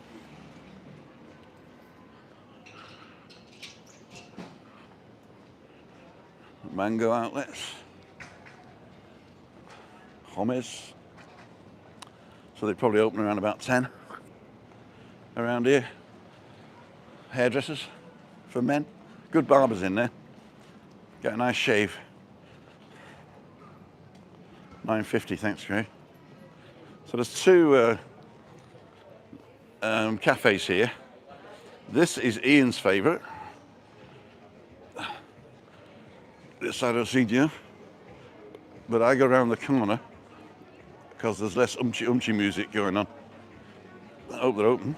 Mango outlets. Hummus. So they probably open around about 10 around here. Hairdressers for men. Good barbers in there. Get a nice shave. $9.50, thanks, Gray. So there's 2 cafes here. This is Ian's favourite. This side of Eugenio. But I go around the corner because there's less umpty music going on. I hope they're open.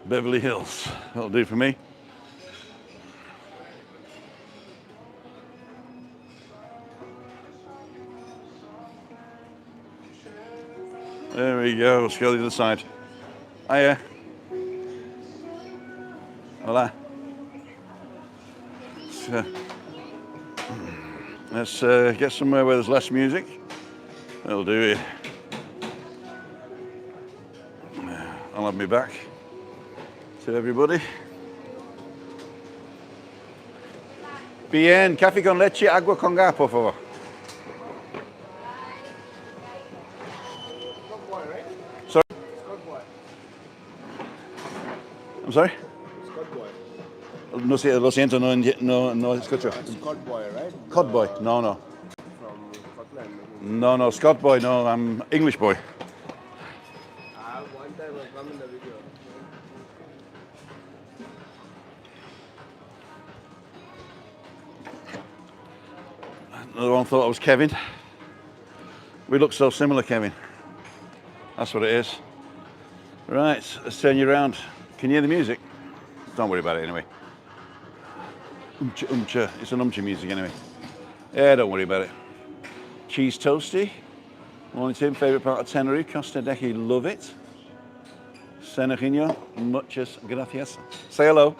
Beverly Hills, that'll do for me. There we go, let's go to the other side. Hiya. Hola. Let's get somewhere where there's less music. That'll do it. I'll have me back to everybody. Bien, café con leche, agua con gas, por favor. Sorry? I'm sorry? No, lo siento, no escucho. Scott boy, right? Cod boy, no. From Scotland. No, Scott boy, no, I'm English boy. One time I come in the video. Another one thought I was Kevin. We look so similar, Kevin. That's what it is. Right, let's turn you around. Can you hear the music? Don't worry about it anyway. Umcha. It's an umcha music anyway. Yeah, don't worry about it. Cheese toasty. Morning, Tim. Favourite part of Tenerife. Costa Decky. Love it. Eugenio. Muchas gracias. Say hello.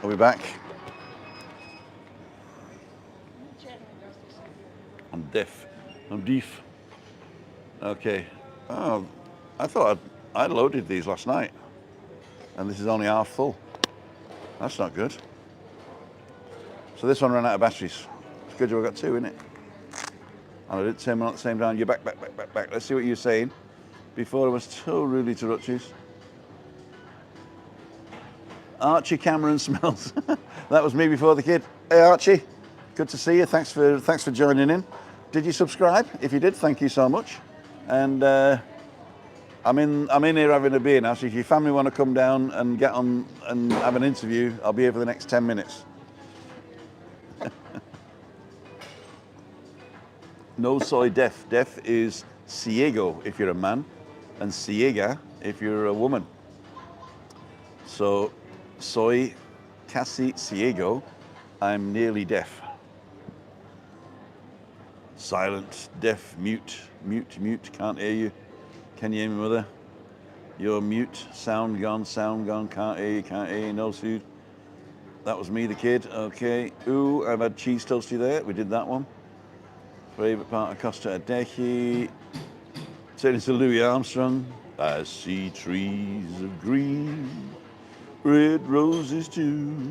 Are we back? I'm deaf. I'm deaf. Okay. Oh, I thought I'd loaded these last night, and this is only half full. That's not good. So this one ran out of batteries. It's good you've got two in it. And I did turn them on at the same time. You're back. Let's see what you're saying. Before I was so rudely interrupted. Archie Cameron Smells. That was me before the kid. Hey Archie, good to see you. Thanks for joining in. Did you subscribe? If you did, thank you so much. And I'm in here having a beer now. So if your family want to come down and get on and have an interview, I'll be here for the next 10 minutes. No soy deaf. Deaf is ciego if you're a man, and ciega if you're a woman. So, soy casi ciego, I'm nearly deaf. Silent, deaf, mute, can't hear you. Can you hear me, mother? You're mute, sound gone, can't hear you, no food. That was me, the kid, okay. Ooh, I've had cheese toasty there, we did that one. Favourite part of Costa Adeje. Turning to Louis Armstrong. I see trees of green, red roses too.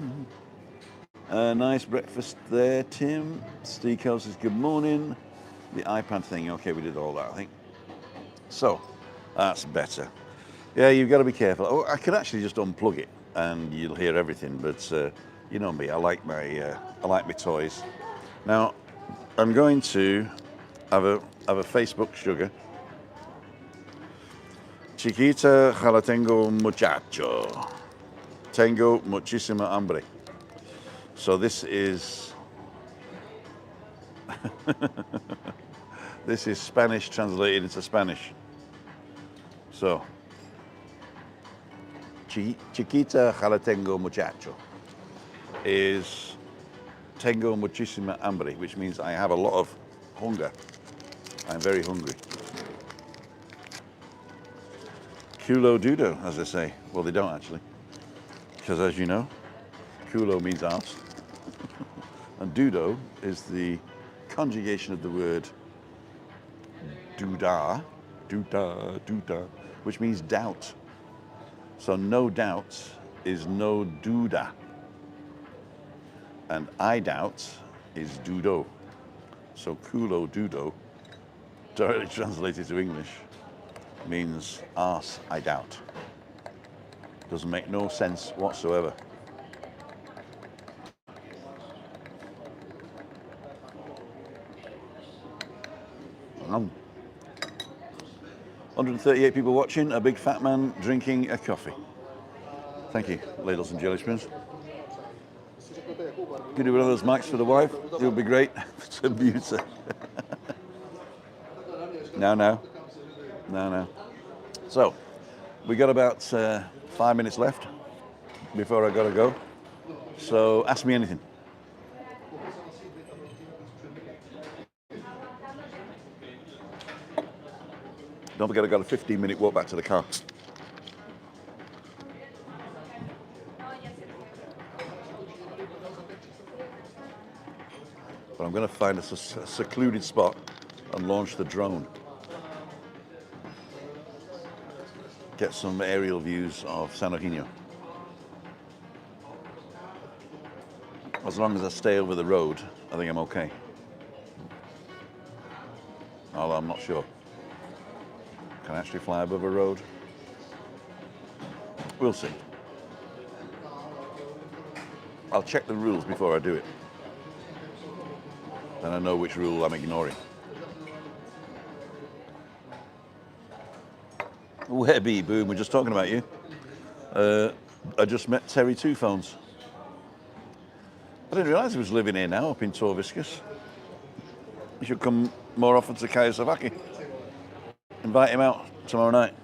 A nice breakfast there, Tim. Steakhouse says good morning. The iPad thing, okay, we did all that, I think. So, that's better. Yeah, you've got to be careful. Oh, I could actually just unplug it and you'll hear everything, but you know me, I like my toys. Now, I'm going to have a Facebook sugar. Chiquita jala tengo muchacho. Tengo muchísima hambre. So this is this is Spanish translated into Spanish. So Chiquita jala tengo muchacho is tengo muchísima hambre, which means I have a lot of hunger. I'm very hungry. Culo dudo, as they say. Well, they don't actually. Because as you know, culo means arse. And dudo is the conjugation of the word duda, which means doubt. So no doubt is no duda. And I doubt is dudo. So culo dudo, directly translated to English, means arse I doubt. Doesn't make no sense whatsoever. Um, 138 people watching, a big fat man drinking a coffee. Thank you, ladles and jelly spoons. Could do one of those mics for the wife. It would be great to mute her. No. So, we got about 5 minutes left before I gotta go. So, ask me anything. Don't forget I got a 15-minute walk back to the car. But I'm going to find a secluded spot and launch the drone. Get some aerial views of San Eugenio. As long as I stay over the road, I think I'm okay. Although I'm not sure. Can I actually fly above a road? We'll see. I'll check the rules before I do it. Then I know which rule I'm ignoring. Webby, boom, we're just talking about you. I just met Terry Two Phones. I didn't realise he was living here now, up in Torviscus. He should come more often to Kayasavaki. Invite him out tomorrow night.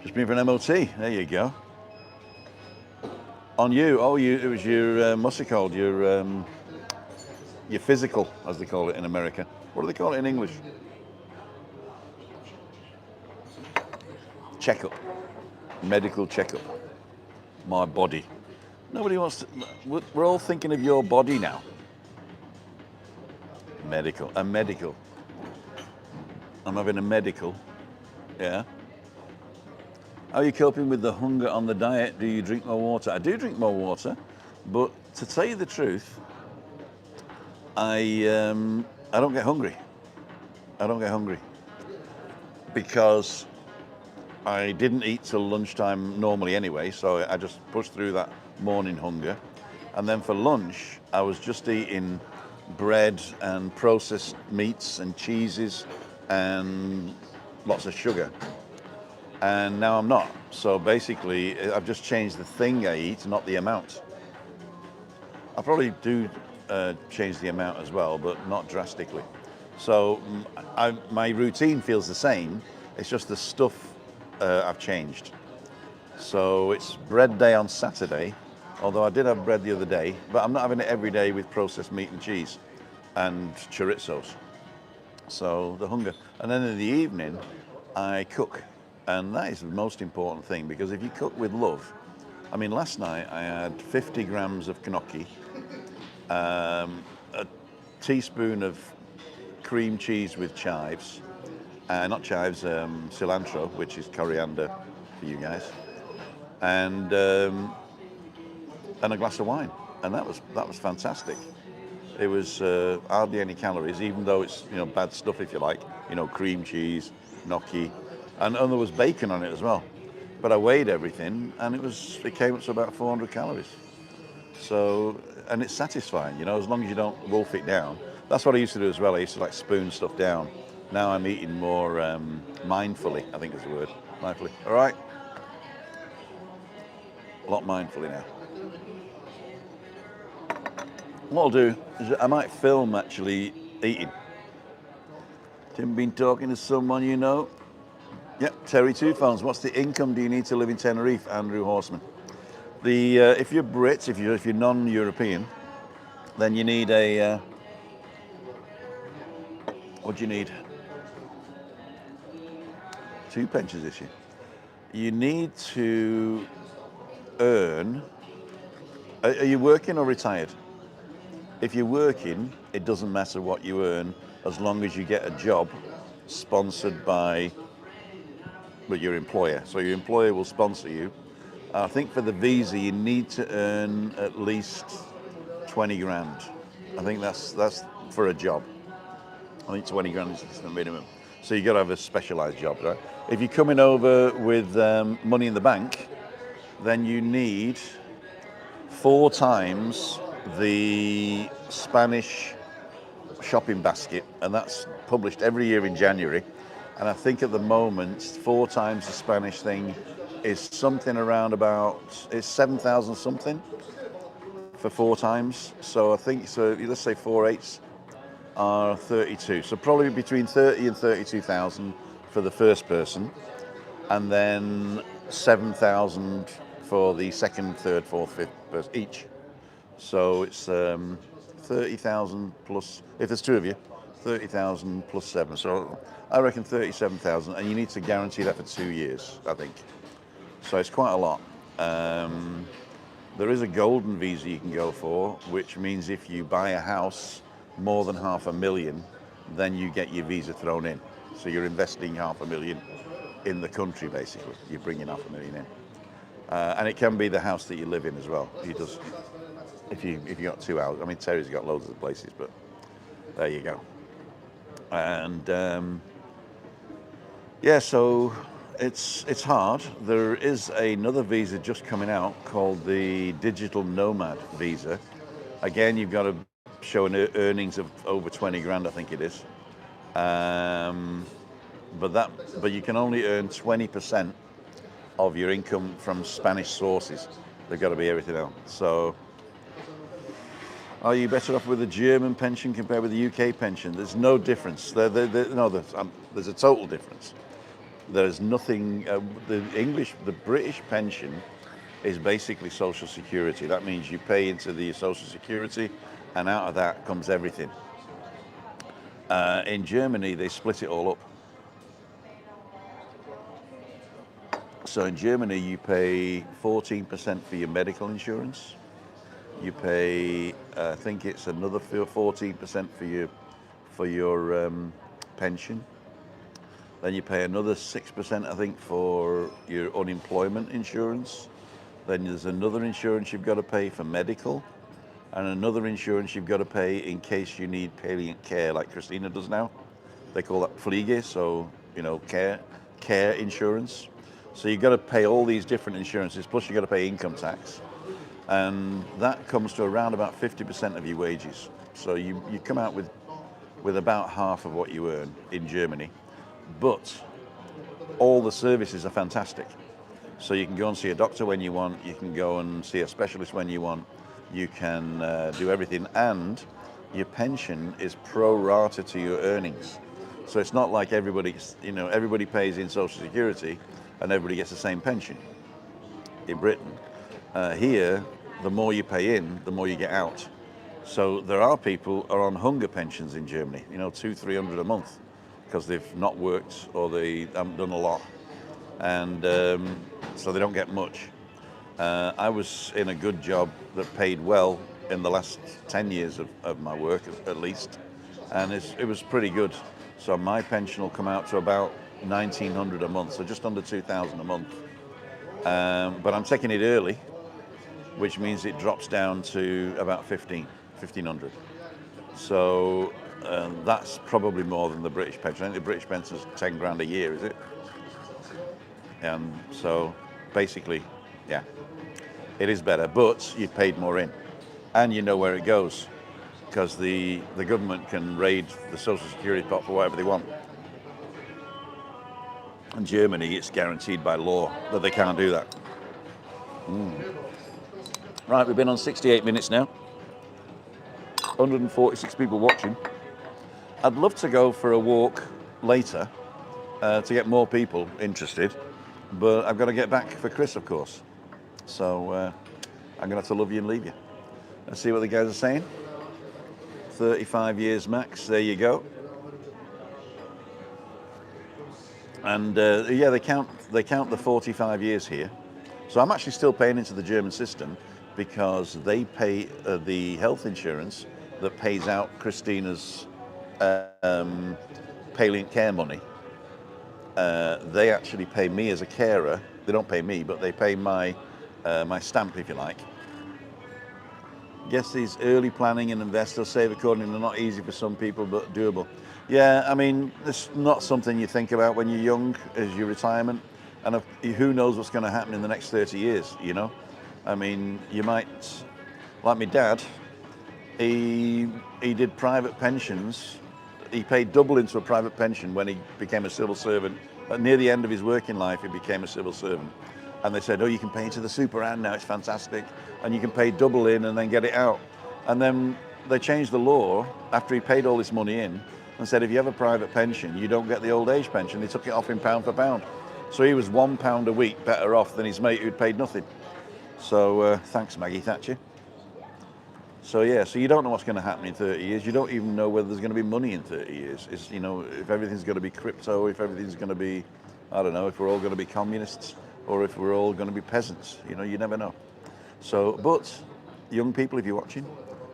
Just been for an MOT, there you go. On you, it was your, what's it called, your physical, as they call it in America. What do they call it in English? Checkup, medical checkup. My body, Nobody wants to. We're all thinking of your body now. Medical. A medical. I'm having a medical. Yeah. How are you coping with the hunger on the diet? Do you drink more water? I do drink more water, but to tell you the truth, I don't get hungry. I don't get hungry because I didn't eat till lunchtime normally anyway, so I just pushed through that morning hunger. And then for lunch, I was just eating bread and processed meats and cheeses and lots of sugar. And now I'm not. So basically, I've just changed the thing I eat, not the amount. I probably do change the amount as well, but not drastically. So my routine feels the same. It's just the stuff I've changed. So it's bread day on Saturday, although I did have bread the other day, but I'm not having it every day with processed meat and cheese and chorizos. So the hunger. And then in the evening, I cook. And that is the most important thing, because if you cook with love, I mean, last night I had 50 grams of gnocchi, a teaspoon of cream cheese with chives, not chives, cilantro, which is coriander for you guys, and a glass of wine, and that was fantastic. It was hardly any calories, even though it's bad stuff if you like, cream cheese, gnocchi, and there was bacon on it as well. But I weighed everything, and it came up to about 400 calories. So, and it's satisfying, as long as you don't wolf it down. That's what I used to do as well. I used to spoon stuff down. Now I'm eating more mindfully, I think is the word. Mindfully. All right? A lot mindfully now. What I'll do is I might film actually eating. Tim been talking to someone you know? Yep, Terry Two Phones. What's the income do you need to live in Tenerife, Andrew Horseman? If you're Brit, if you're non-European, then you need a what do you need? 2 pensions this year. You need to earn. Are you working or retired? If you're working, it doesn't matter what you earn as long as you get a job sponsored by your employer. So your employer will sponsor you. I think for the visa, you need to earn at least 20 grand. I think that's for a job. I think 20 grand is the minimum. So you got to have a specialised job, right? If you're coming over with money in the bank, then you need 4 times the Spanish shopping basket, and that's published every year in January. And I think at the moment, 4 times the Spanish thing is something around it's 7,000 something for 4 times. So I think, let's say 4 eighths are 32. So probably between 30 and 32,000 for the first person, and then 7,000 for the second, third, fourth, fifth person each. So it's 30,000 plus, if there's 2 of you, 30,000 plus 7. So I reckon 37,000, and you need to guarantee that for 2 years, I think. So it's quite a lot. There is a golden visa you can go for, which means if you buy a house more than $500,000, then you get your visa thrown in. So you're investing $500,000 in the country, basically. You're bringing $500,000 in. And it can be the house that you live in as well. He does. If you got 2 houses. I mean, Terry's got loads of places, but there you go. And yeah, so it's hard. There is another visa just coming out called the Digital Nomad visa. Again, you've got to show earnings of over 20 grand, I think it is. But you can only earn 20% of your income from Spanish sources. They've got to be everything else. So, are you better off with a German pension compared with the UK pension? There's no difference. There's a total difference. There's nothing. The British pension is basically Social Security. That means you pay into the Social Security, and out of that comes everything. In Germany, they split it all up. So in Germany, you pay 14% for your medical insurance, You pay, I think it's another 14% for your pension. Then you pay another 6%, I think, for your unemployment insurance. Then there's another insurance you've got to pay for medical, and another insurance you've got to pay in case you need palliant care, like Christina does now. They call that Pflege, so care insurance. So you've got to pay all these different insurances, plus you've got to pay income tax. And that comes to around about 50% of your wages. So you come out with about half of what you earn in Germany. But all the services are fantastic. So you can go and see a doctor when you want, you can go and see a specialist when you want, you can do everything, and your pension is pro rata to your earnings. So it's not like everybody pays in Social Security and everybody gets the same pension in Britain. Here, the more you pay in, the more you get out. So there are people who are on hunger pensions in Germany, 200-300 a month, because they've not worked or they haven't done a lot, and so they don't get much. I was in a good job that paid well in the last 10 years of my work, at least, and it was pretty good. So my pension will come out to about 1,900 a month, so just under 2,000 a month. But I'm taking it early, which means it drops down to about 1,500. So that's probably more than the British pension. I think the British pension is 10 grand a year, is it? And so basically, yeah, it is better, but you've paid more in, and you know where it goes, because the government can raid the Social Security pot for whatever they want. In Germany, it's guaranteed by law that they can't do that. Right, we've been on 68 minutes now. 146 people watching. I'd love to go for a walk later to get more people interested, but I've got to get back for Chris, of course. So I'm going to have to love you and leave you. Let's see what the guys are saying. 35 years max, there you go. And yeah, they count the 45 years here. So I'm actually still paying into the German system because they pay the health insurance that pays out Christina's palliant care money. They actually pay me as a carer. They don't pay me, but they pay my stamp, if you like. Guess these early planning and investor save accordingly are not easy for some people, but doable. Yeah, I mean, it's not something you think about when you're young, as your retirement. And who knows what's going to happen in the next 30 years, I mean, you might, like my dad, he did private pensions. He paid double into a private pension when he became a civil servant. But near the end of his working life, he became a civil servant. And they said, oh, you can pay into the super and now it's fantastic. And you can pay double in and then get it out. And then they changed the law after he paid all this money in and said, if you have a private pension, you don't get the old age pension. They took it off him pound for pound. So he was £1 a week better off than his mate who'd paid nothing. So thanks, Maggie Thatcher. So yeah, so you don't know what's going to happen in 30 years. You don't even know whether there's going to be money in 30 years. It's, if everything's going to be crypto, if everything's going to be, I don't know, if we're all going to be communists or if we're all going to be peasants. You never know. So, but young people, if you're watching,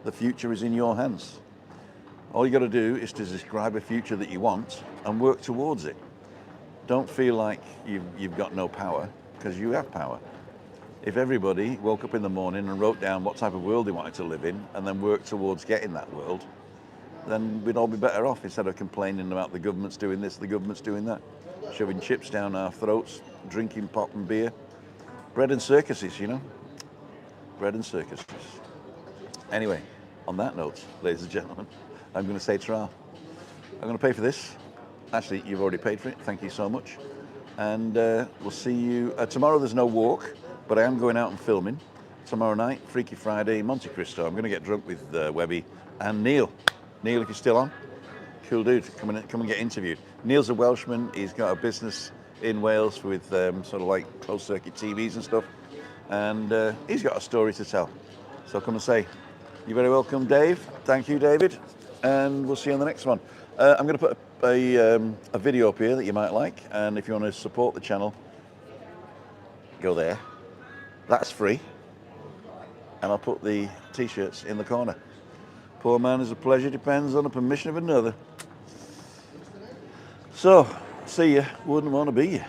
the future is in your hands. All you got to do is to describe a future that you want and work towards it. Don't feel like you've got no power, because you have power. If everybody woke up in the morning and wrote down what type of world they wanted to live in and then worked towards getting that world, then we'd all be better off instead of complaining about the government's doing this, the government's doing that, shoving chips down our throats, drinking pop and beer. Bread and circuses, bread and circuses. Anyway, on that note, ladies and gentlemen, I'm going to say tra. I'm going to pay for this. Actually, you've already paid for it. Thank you so much. And we'll see you tomorrow. There's no walk, but I am going out and filming tomorrow night, Freaky Friday, Monte Cristo. I'm going to get drunk with Webby and Neil. Neil, if you're still on, cool dude. Come and get interviewed. Neil's a Welshman. He's got a business in Wales with sort of like closed circuit TVs and stuff, and he's got a story to tell. So come and say, you're very welcome, Dave. Thank you, David, and we'll see you on the next one. I'm going to put a video up here that you might like, and if you want to support the channel, go there. That's free. and I'll put the t-shirts in the corner. Poor man is a pleasure, depends on the permission of another. So, see ya, wouldn't want to be you.